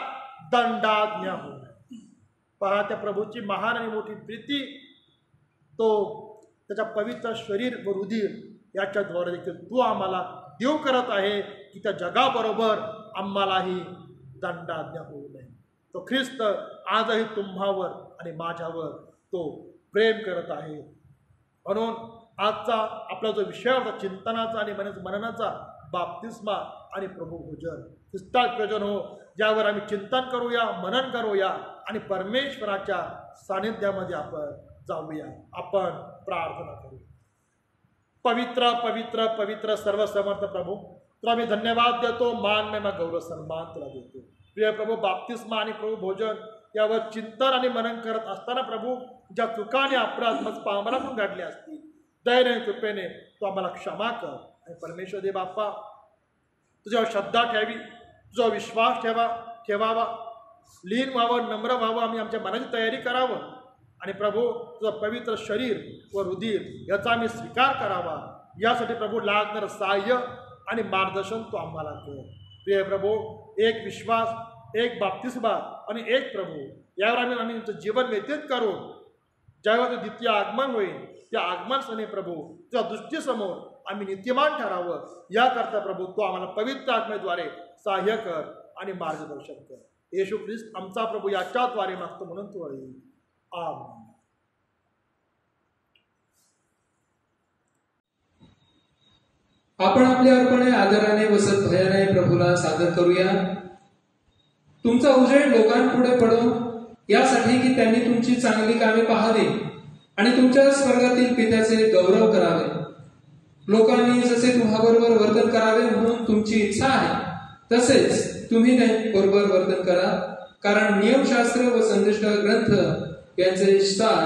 दंडाज्ञा होणार. पहा, त्या प्रभूची महान आणि मोठी प्रीती तो त्याच्या पवित्र शरीर व रुधिर याच्याद्वारे देखील तो आम्हाला देव करत आहे की त्या जगाबरोबर आम्हालाही दंडाज्ञा होऊ नये. तो ख्रिस्त आजही तुम्हावर आणि माझ्यावर तो प्रेम करत आहे. म्हणून आजचा आपला जो विषय होता चिंतनाचा आणि मननाचा, बाप्तिस्मा आणि प्रभू भोजन, ख्रिस्ताल प्रयोजन हो, ज्यावर आम्ही चिंतन करूया, मनन करूया आणि परमेश्वराच्या सानिध्यामध्ये आपण जाऊया. आपण प्रार्थना करूया. पवित्र पवित्र पवित्र सर्वसमर्थ प्रभू, तुला मी धन्यवाद देतो, मान महिमा गौरव सन्मान तुला देतो. प्रिय प्रभू, बाप्तिस्मा आणि प्रभू भोजन यावर चिंतन आणि मनन करत असताना प्रभू ज्या चुकाने अपराध आम्हाला घडले असतील, दयेने कृपेने तू आम्हाला क्षमा कर. आणि परमेश्वर दे बाप्पा, तुझ्यावर श्रद्धा ठेवी, तुझा विश्वास ठेवावा, लीन व्हावं, नम्र व्हावं, आम्ही आमच्या मनाची तयारी करावं आणि प्रभू तुझं पवित्र शरीर व रुधिर याचा आम्ही स्वीकार करावा. यासाठी प्रभू लागणारं सहाय्य आणि मार्गदर्शन तू आम्हाला कर. प्रिय प्रभू, एक विश्वास, एक बाप्तिस्मा आणि एक प्रभू, यावर आम्ही आमचं जीवन व्यतीत करून ज्यावेळी द्वितीय आगमन होईल त्या आगमनस्थानी प्रभू तुझ्या दृष्टीसमोर आम्ही नीतिमान ठरावं, याकरता प्रभू तू आम्हाला पवित्र आत्मेद्वारे सहाय्य कर आणि मार्गदर्शन कर. येशू ख्रिस्त आमचा प्रभू याच्याद्वारे मागतो म्हणून तू येईल. आमेन. आपण आपले अर्पणे आदराने व सद्भयाने प्रभूला सादर करूया. तुमचा उजेड लोकांपुढे पडो, यासाठी की त्यांनी तुमची चांगली कामे पाहावी आणि तुमच्या स्वर्गातील पित्याचे गौरव करावे. लोकांनी जसे तुम्हाबरोबर वर्तन करावे म्हणून तुमची इच्छा आहे, तसेच तुम्ही बरोबर वर्तन करा, कारण नियमशास्त्र व संदेश ग्रंथ यांचे सार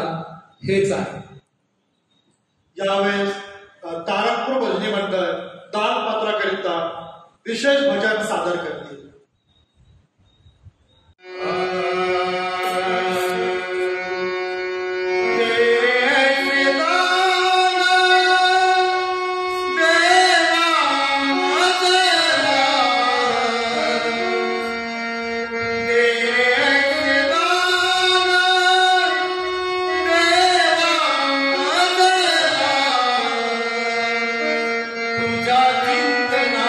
हेच आहे. यावेळेस तारकपूर भजनी मंडळ दानपात्राकरिता विशेष भजन सादर करतील. तुझ्या चिंतना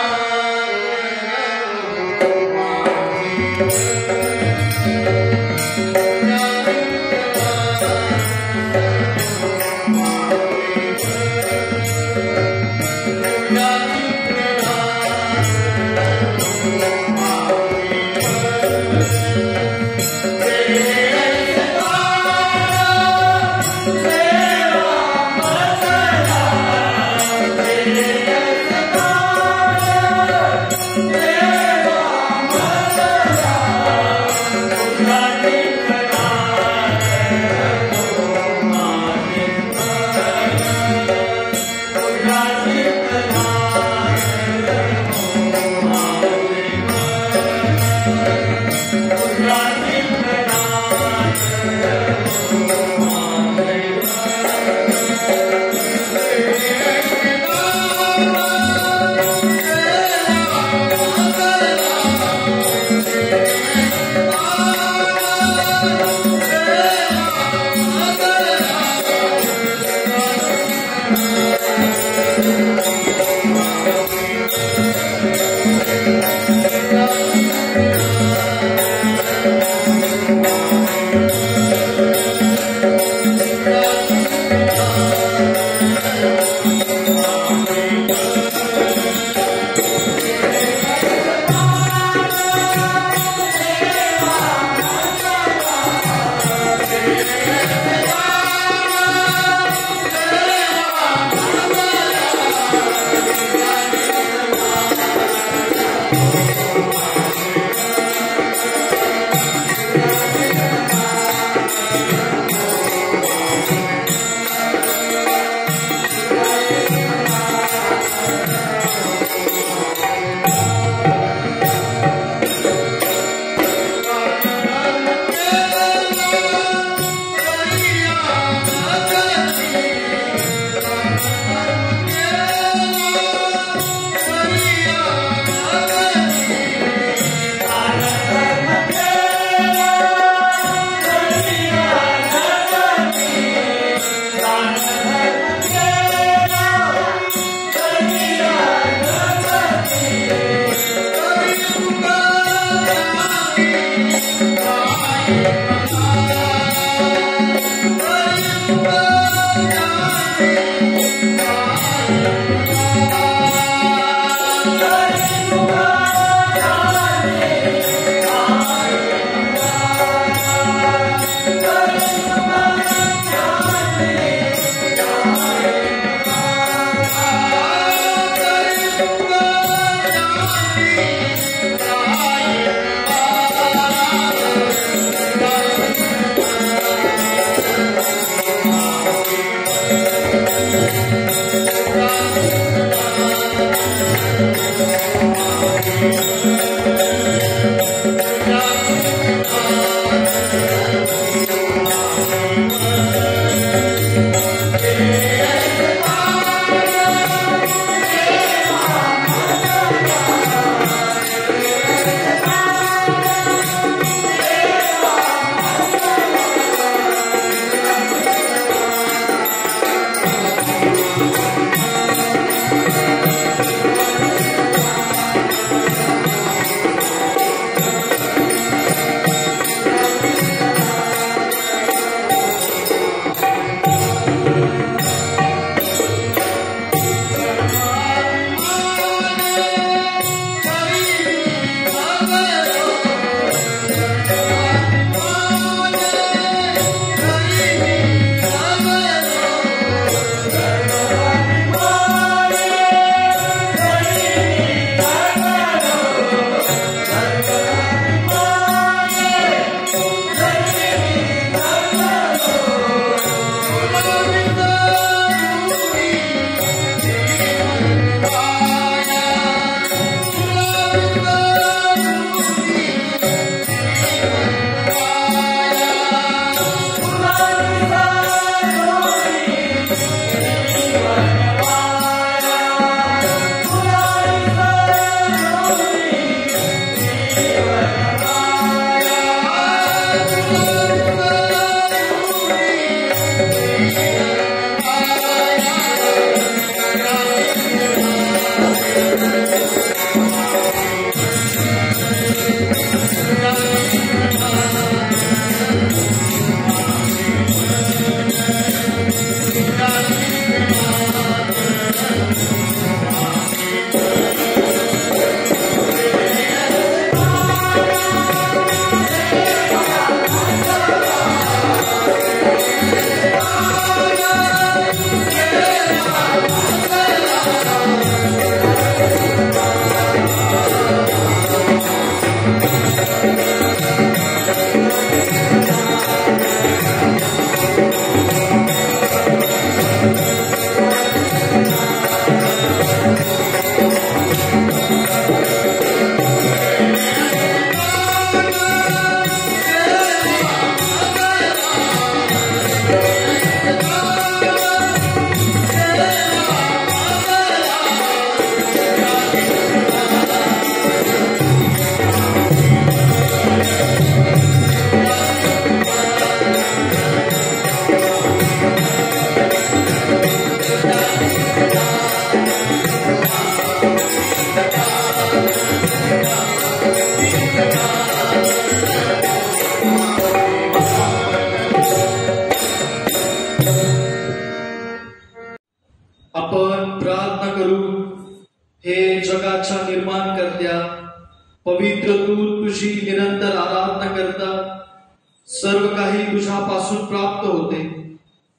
सर्व काही तुझ्यापासून प्राप्त होते.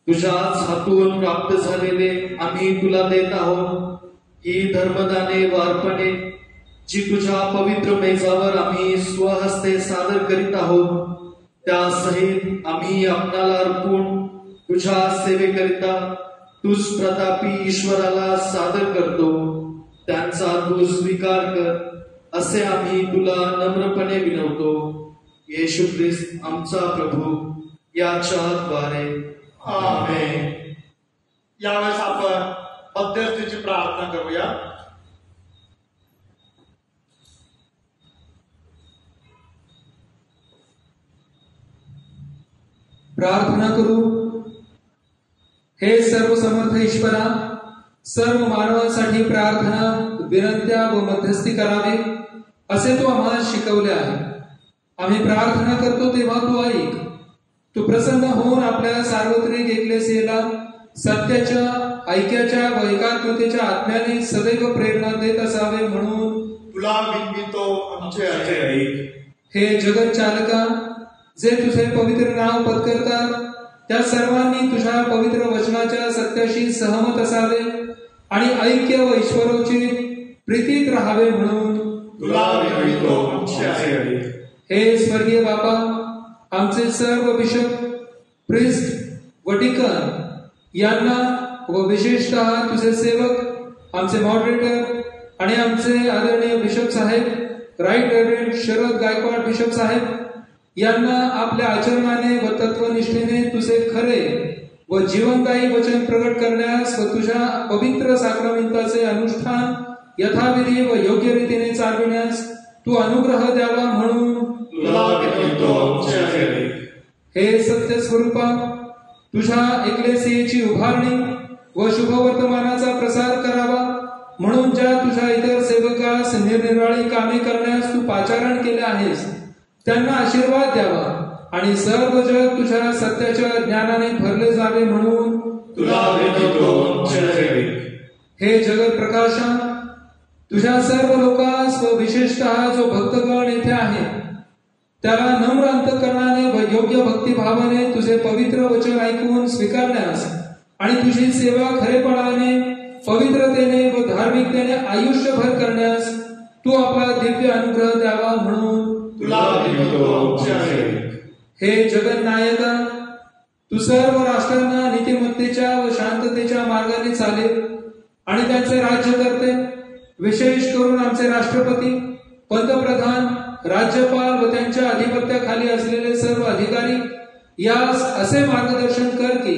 तुझ्याच हातून प्राप्त झालेले आम्ही तुला देत आहोत. ही धर्मदाने व अर्पणे जी तुझ्या पवित्र मेजावर आम्ही स्वहस्ते सादर करीत आहोत, त्या सहित आम्ही आपणाला अर्पून तुझ्या सेवेकरिता तुझ प्रतापी ईश्वराला सादर करतो. त्यांचा तू स्वीकार कर असे आम्ही तुला नम्रपणे विनवतो. येशू ख्रिस्त आमचा प्रभू याच्या द्वारे. आमेन. यावेळेस आपण मध्यस्थीची प्रार्थना करूया. प्रार्थना करू. हे सर्व समर्थ ईश्वरा, सर्व मानवांसाठी प्रार्थना, विनंत्या व मध्यस्थी करावी असे तू आम्हाला शिकवले आहे. आम्ही प्रार्थना करतो तेव्हा तू ऐक. तू प्रसन्न होऊन आपल्या सार्वत्रिक एकलेसीला सत्याच्या, ऐक्याच्या व एकात्मतेच्या आत्म्याने सदैव प्रेरणा देत असावे म्हणून तुला विनवितो आमचे ऐक. हे जगत चालका, जे तुझे पवित्र नाव पत्करतात त्या सर्वांनी तुझ्या पवित्र वचनाच्या सत्याशी सहमत असावे आणि ऐक्य व ईश्वराची प्रीतीत राहावे म्हणून तुला विनवितो आमचे ऐक. हे स्वर्गीय बापा, आमचे सर्व बिशप, प्रिस्ट व डिकन यांना व विशेषतः तुझे सेवक, आमचे मॉडरेटर आणि आमचे आदरणीय बिशप साहेब, right reverend Sharad Gaikwad bishop साहेब यांना आपल्या आचरणाने व तत्वनिष्ठेने तुझे खरे व जीवनदायी वचन प्रकट करण्यास व तुझ्या पवित्र साक्रमेंताचे अनुष्ठान यथाविधी व योग्य रीतीने चालविण्यास तू अनुग्रह द्यावा म्हणून तुला विनवितो आमचे ऐक. हे सत्य स्वरूपा, तुझ्या एकलेसीची उभारणी व शुभवर्तमानाचा प्रसार करावा म्हणून ज्या तुझ्या इतर सेवकास निरनिराळी कामे करण्यास तू पाचारण केले आहेस त्यांना आशीर्वाद द्यावा आणि सर्व जग तुझ्या सत्याच्या ज्ञानाने भरले जावे म्हणून तुला विनवितो आमचे ऐक. हे जगत प्रकाशा, तुझ्या सर्व लोकांस व विशेषतः जो भक्तगण येथे आहे त्याला नम्र अंतःकरणाने व योग्य भक्तिभावाने तुझे पवित्र वचन ऐकून स्वीकारण्यास आणि तुझी सेवा खरेपणाने, पवित्रतेने व धार्मिकतेने आयुष्यभर करण्यास तू आपला दिव्य अनुग्रह द्यावा म्हणून तुला विनवितो आमचे ऐक. हे जगन्नायका, तू सर्व राष्ट्रांना नीतिमत्तेच्या व शांततेच्या मार्गाने चालेल आणि त्यांचे राज्य करते. विशेष करून आमचे राष्ट्रपती, पंतप्रधान, राज्यपाल व त्यांच्या अधिपत्याखाली असलेले सर्व अधिकारी यास असे मार्गदर्शन कर की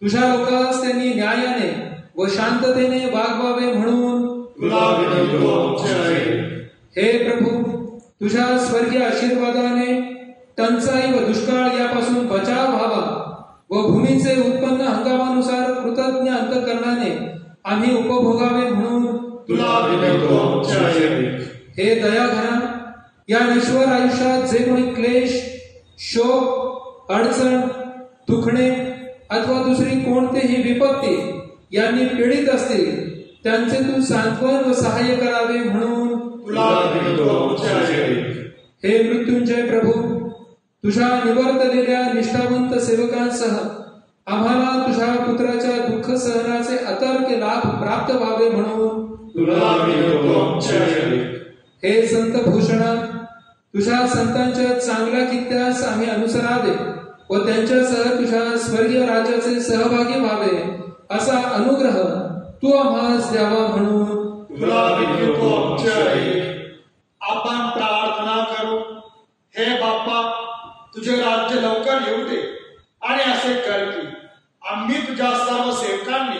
तुझ्या लोकांस त्यांनी न्यायाने व शांततेने वागवावे म्हणून तुला विनवितो आमचे ऐक. हे प्रभू, तुझ्या स्वर्गीय आशीर्वादाने टंचाई व दुष्काळ यापासून बचाव व्हावा व भूमीचे उत्पन्न हंगामानुसार कृतज्ञ अंतःकरणाने आम्ही उपभोगावे म्हणून तुला विनवितो आमचे ऐक. हे दयाघना, या नश्वर आयुष्यात जे कोणी क्लेश, शोक, अडचण, दुखणे अथवा दुसरी कोणतेही विपत्ती यांनी पीडित असतील त्यांचे तू सांत्वन व सहाय्य करावे म्हणून तुला विनवितो आमचे ऐक. हे मृत्युंजय प्रभू, तुझ्या निवर्तलेल्या निष्ठावंत सेवकांसह आम्हाला तुझ्या पुत्राच्या दुःख सहनाचे अतर्क्य लाभ प्राप्त व्हावे म्हणून तुला विनवितो आमचे ऐक. हे संत भूषणा, तुझ्या संतांच्या चांगल्या कित्यास आम्ही अनुसरावे व त्यांच्यासह तुझ्या स्वर्गीय राज्याचे सहभागी व्हावे असा अनुग्रह तू आम्हास द्यावा म्हणून तुला विनवितो आमचे ऐक. आपण प्रार्थना करू. हे बाप्पा, तुझे राज्य लवकर येऊ दे आणि असे कर की आम्ही तुझ्या सर्व सेवकांनी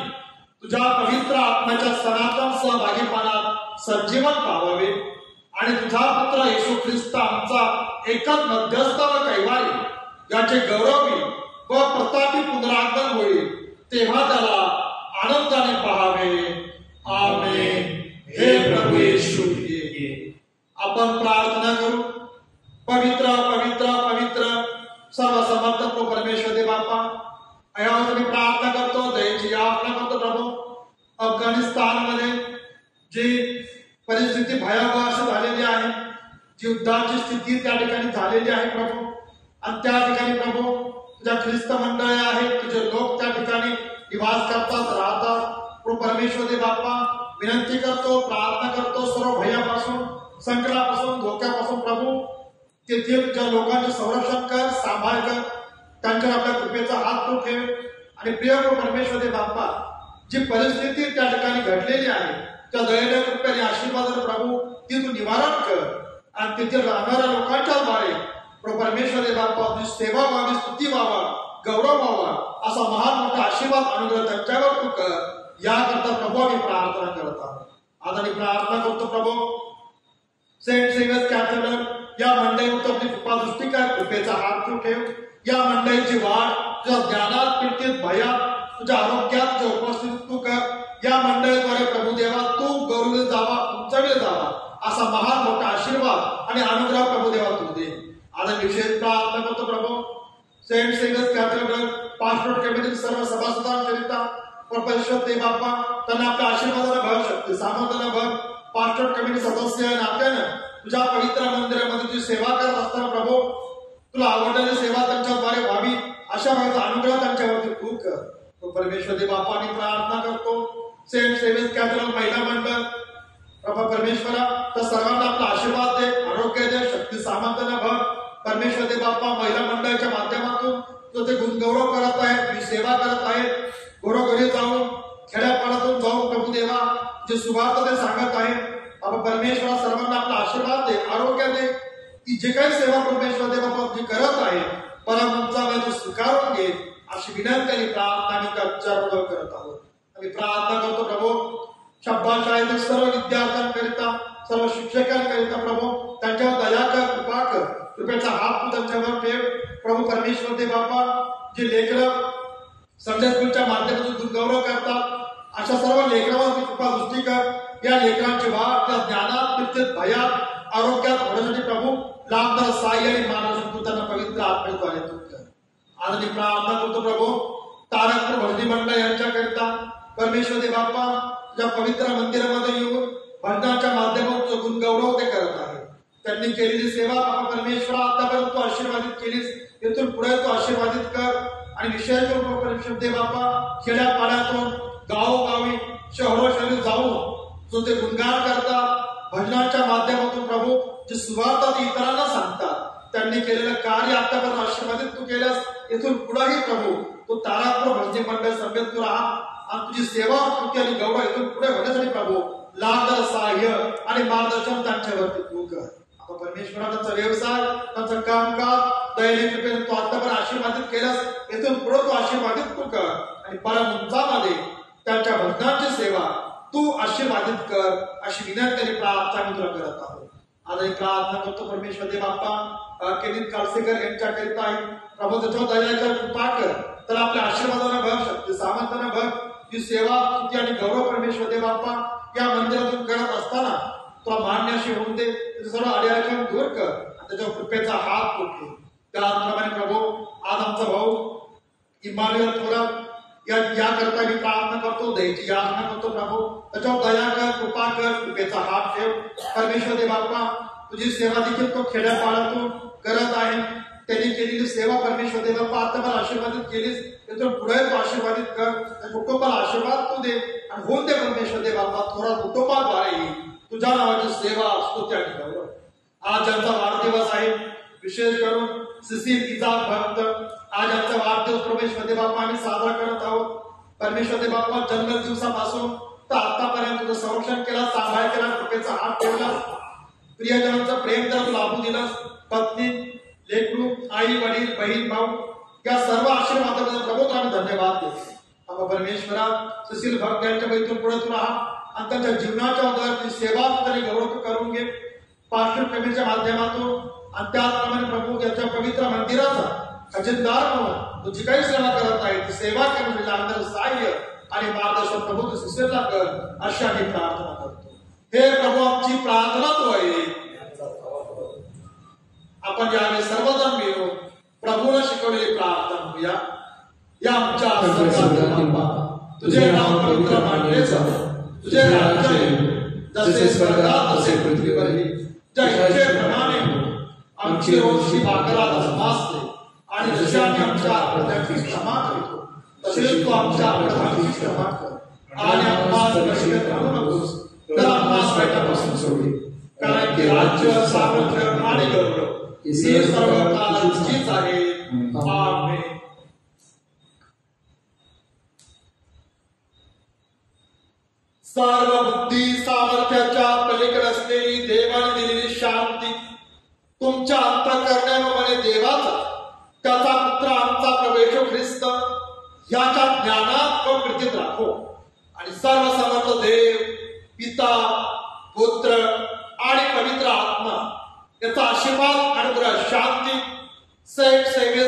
तुझ्या पवित्र आत्म्याच्या सनातन सहभागीपणात सजीवन पाहावे आणि तुझा पुत्र येशू ख्रिस्त आमचा एकच मध्यस्थ व कैवारी याचे गौरवी व प्रतापी पुनरागमन होईल तेव्हा त्याला आनंदाने पाहावे. आमेन. हे प्रभू येशू ये. आपण प्रार्थना करू. पवित्र पवित्र पवित्र सर्व समर्थ तो परमेश्वर दे बाप्पा, यावर मी प्रार्थना करतो, दयेची याचना करतो प्रभू. अफगाणिस्तानमध्ये जी परिस्थिती भयावह अशी झालेली आहे, जी युद्धाची स्थिती त्या ठिकाणी झालेली आहे प्रभू, आणि त्या ठिकाणी प्रभू तुझ्या ख्रिस्त मंडळी आहेत, तुझे लोक त्या ठिकाणी निवास करतात, राहतात. प्रभू परमेश्वर दे बाप्पा, विनंती करतो, प्रार्थना करतो, सर्व भयापासून, संकटापासून, धोक्यापासून प्रभू तेथील ज्या लोकांचे संरक्षण कर, सांभाळ कर, त्यांच्यावर आपल्या कृपेचा हात तू ठेव. आणि प्रिय परमेश्वर दे बाप्पा, जी परिस्थिती त्या ठिकाणी घडलेली आहे त्या दयेच्या कृपेने आशीर्वाद प्रभू ती तू निवारण कर. आणि तेथील राहणाऱ्या लोकांच्या द्वारे प्रभू परमेश्वर दे बाप्पा तुझी सेवा व्हावी, स्तुती व्हावा, गौरव व्हावा, असा महान मोठा आशीर्वाद अनुग्रह त्यांच्यावर तू कर. याकरता प्रभू आम्ही प्रार्थना करत आहोत. आज आम्ही प्रार्थना करतो प्रभू, सेंट सेव्हियर्स कॅथेड्रल या मंडळीवर आपली कृपा दृष्टी कर, कृपेचा हात तू ठेव. या मंडळीची वाढ तुझ्या ज्ञानात, कीर्तीत, भयात, तुझ्या आरोग्यात तुझ्या उपस्थितीत तू कर. या मंडळीद्वारे प्रभू देवा तू गौरवले जावा, उंचावले जावा, असा महान मोठा आशीर्वाद आणि अनुग्रह प्रभू देवा तू दे. आज विशेष प्रार्थना करतो प्रभू, सेंट सेव्हियर्स कॅथेड्रल पास्टोरेट कमिटीतील सर्व सभासदांकरिता परमेश्वर दे बाप्पा, त्यांना आपल्या आशीर्वादाला भर, शक्ती सामर्थ्याला भर. पास्टोरेट कमिटी सदस्य नात्यानं तुझ्या पवित्र मंदिरामध्ये तुझी सेवा करत असताना प्रभू तुला आवडणारी सेवा त्यांच्याद्वारे व्हावी, अशा प्रकारचा अनुग्रह त्यांच्यावरती तू कर. परमेश्वर दे बाप्पा, मी प्रार्थना करतो सेंट सेव्हियर्स कॅथेड्रल महिला मंडळ प्रभू परमेश्वरा, तर सर्वांना आपला आशीर्वाद दे, आरोग्य दे, शक्ती सामर्थ्याला भर. परमेश्वर दे बाप्पा, महिला मंडळाच्या माध्यमातून तो ते गुणगौरव करत आहेत, तुझी सेवा करत आहेत, घरोघरी जाऊन, खेड्यापाड्यातून जाऊन प्रभू देवा जे सुवार्थ ते सांगत आहेत. बाबा परमेश्वरा, सर्वांना आपला आशीर्वाद दे, आरोग्य दे. ती जे काही सेवा परमेश्वर दे बाबा जी करत आहे, परमचा वेळ तू स्वीकारून घे, अशी विनंती आणि प्रार्थना आम्ही करत आहोत. आम्ही प्रार्थना करतो प्रभू, शब्दात शाळेतील सर्व विद्यार्थ्यांकरिता, सर्व शिक्षकांकरिता प्रभू त्यांच्यावर दया कर, कृपा कर, कृपेचा हात तू त्यांच्यावर ठेव. प्रभू परमेश्वर दे बाबा, जे लेकरं संडे स्कूलच्या माध्यमातून गौरव करतात, अशा सर्व लेकरांवर कृपा दृष्टी कर. या लेकरांची वाढ त्या ज्ञानात, कीर्तीत, भयात, आरोग्यात होण्यासाठी प्रभू लाभदार साह्य आणि मार्गदर्शन तू त्यांना पवित्र आत्मेद्वारे तू कर. आज मी प्रार्थना करतो प्रभू, तारकपूर भजनी मंडळ यांच्याकरिता परमेश्वर दे बाप्पा, ज्या पवित्र मंदिरामध्ये येऊन भजनाच्या माध्यमातून गुणगौरव ते करत आहे, त्यांनी केलेली सेवा बाबा परमेश्वरा आतापर्यंत तू आशीर्वादित केलीस, इथून पुढे तू आशीर्वादित कर. आणि विशेष करून परमेश्वर दे बाप्पा, खेड्यापाड्यातून गावोगावी, शहरोशहरी जाऊन जो ते गुणगान करतात, भजनाच्या माध्यमातून प्रभू जे सुवार्थ इतरांना सांगतात, त्यांनी केलेलं कार्य आतापर्यंत आशीर्वादित तू केल्यास, इथून पुढेही प्रभू तू तारापूर भजनी मंडळ सभेत तू राहा आणि तुझी सेवा, स्तुती आणि गौरव इथून पुढे होण्यासाठी प्रभू लाभदार साह्य आणि मार्गदर्शन त्यांच्यावरती तू कर. आता परमेश्वरा, त्यांचा व्यवसाय, त्यांचं कामकाज दयाने कृपेने तू आतापर्यंत आशीर्वादित केल्यास, इथून पुढे तू आशीर्वादित तू कर. आणि परम उंचामध्ये त्यांच्या भजनाची सेवा तू आशीर्वादित कर, अशी विनंती आणि प्रार्थना मी तुला करत आहोत. आज एक प्रार्थना करतो परमेश्वर दे बाप्पा, केनित कालसेकर यांच्याकरिता आहे प्रभू, त्याच्यावर दयाचा कृपा कर, तर आपल्या आशीर्वादाला भर, शक्ती सामर्थ्याला भर. ती सेवा, स्तुती आणि गौरव परमेश्वर दे बाप्पा या मंदिरातून करत असताना तुला मान्याशी होऊन दे, त्याचे सर्व अडीअडचण दूर कर आणि त्याच्यावर कृपेचा हात ठेव. त्याचप्रमाणे प्रभू, आज आमचा भाऊ इमानुएल थोरात याकरता मी प्रार्थना करतो, दयेची याचना करतो प्रभू, त्याच्यावर दया कर, कृपा कर, कृपेचा हात ठेव. परमेश्वर दे बाप्पा, तुझी सेवा देखील तो खेड्यापाड्यातून करत आहे, त्यांनी केलेली सेवा परमेश्वर दे बाप्पा आता मला आशीर्वादित केलीस, त्यातून पुढे तू आशीर्वादित कर, त्या कुटुंबाला आशीर्वाद तू दे आणि होऊन दे परमेश्वर दे बाप्पा, थोडा कुटुंबाद्वारे तुझ्या नावाची सेवा, स्तुती आणि गौरव. आज ज्यांचा वाढदिवस आहे, विशेष करून सिसिल इजाक भक्त, आज आमचा वाढदिवस परमेश्वर दे बाप्पा आम्ही साजरा करत आहोत. परमेश्वर दे बाप्पा, जन्म दिवसापासून तर आतापर्यंत तुझं संरक्षण केलं, सांभाळ केला, कृपेचा हात ठेवला, प्रियजनांचं प्रेम जर तू लाभू दिलंस, पत्नी, लेकरू, आई, वडील, बहीण, भाऊ, या सर्व आशीर्वादाबद्दल प्रभू आम्ही धन्यवाद देतो. बाबा परमेश्वरा, सुशील भक्त यांच्या बैतून पुढे तू राहा आणि त्यांच्या जीवनाच्या उदयाची सेवा तरी गौरव करून घे पास्टर कमिटीच्या माध्यमातून. आणि त्याचप्रमाणे प्रभू याच्या पवित्र मंदिराचा खजिनदार म्हणून तू जी काही सेवा करत आहे, ती सेवा करण्यासाठी लागणारं साह्य आणि मार्गदर्शन प्रभू तू सुशीलला कर, अशी आम्ही प्रार्थना करतो. हे प्रभू, आमची प्रार्थना तू आहे. आपण यावेळी सर्वजण मिळून प्रभूने शिकवलेली प्रार्थना म्हणूया. या आमच्या तुझे नाव पवित्र मानले जावे, तुझे राज्य येऊ, जसे स्वर्गात तसे पृथ्वीवरही, ज्या इच्छेप्रमाणे आमची रोजची भाकर आज भासते आणि जशी आम्ही आमच्या अपराधांची क्षमा करतो तसेच तू आमच्या अपराधांची क्षमा कर आणि आम्हाला नरकात टाकू नकोस तर आम्हाला वाईटापासून सोड कारण की राज्य सामर्थ्य आणि गौरव हे सर्व काळ तुझीच आहे आमेन. सर्व बुद्धी सामर्थ्याच्या पलीकडे असलेली देवाने दिलेली शांती तुमच्या अंतःकरणामध्ये देवाचा त्याचा पुत्र आमचा प्रभू येशू ख्रिस्त याच्या ज्ञानात व कृतीत राखो आणि सर्व समर्थ देव पिता पुत्र आणि पवित्र आत्मा याचा आशीर्वाद अनुग्रह शांती सेवेत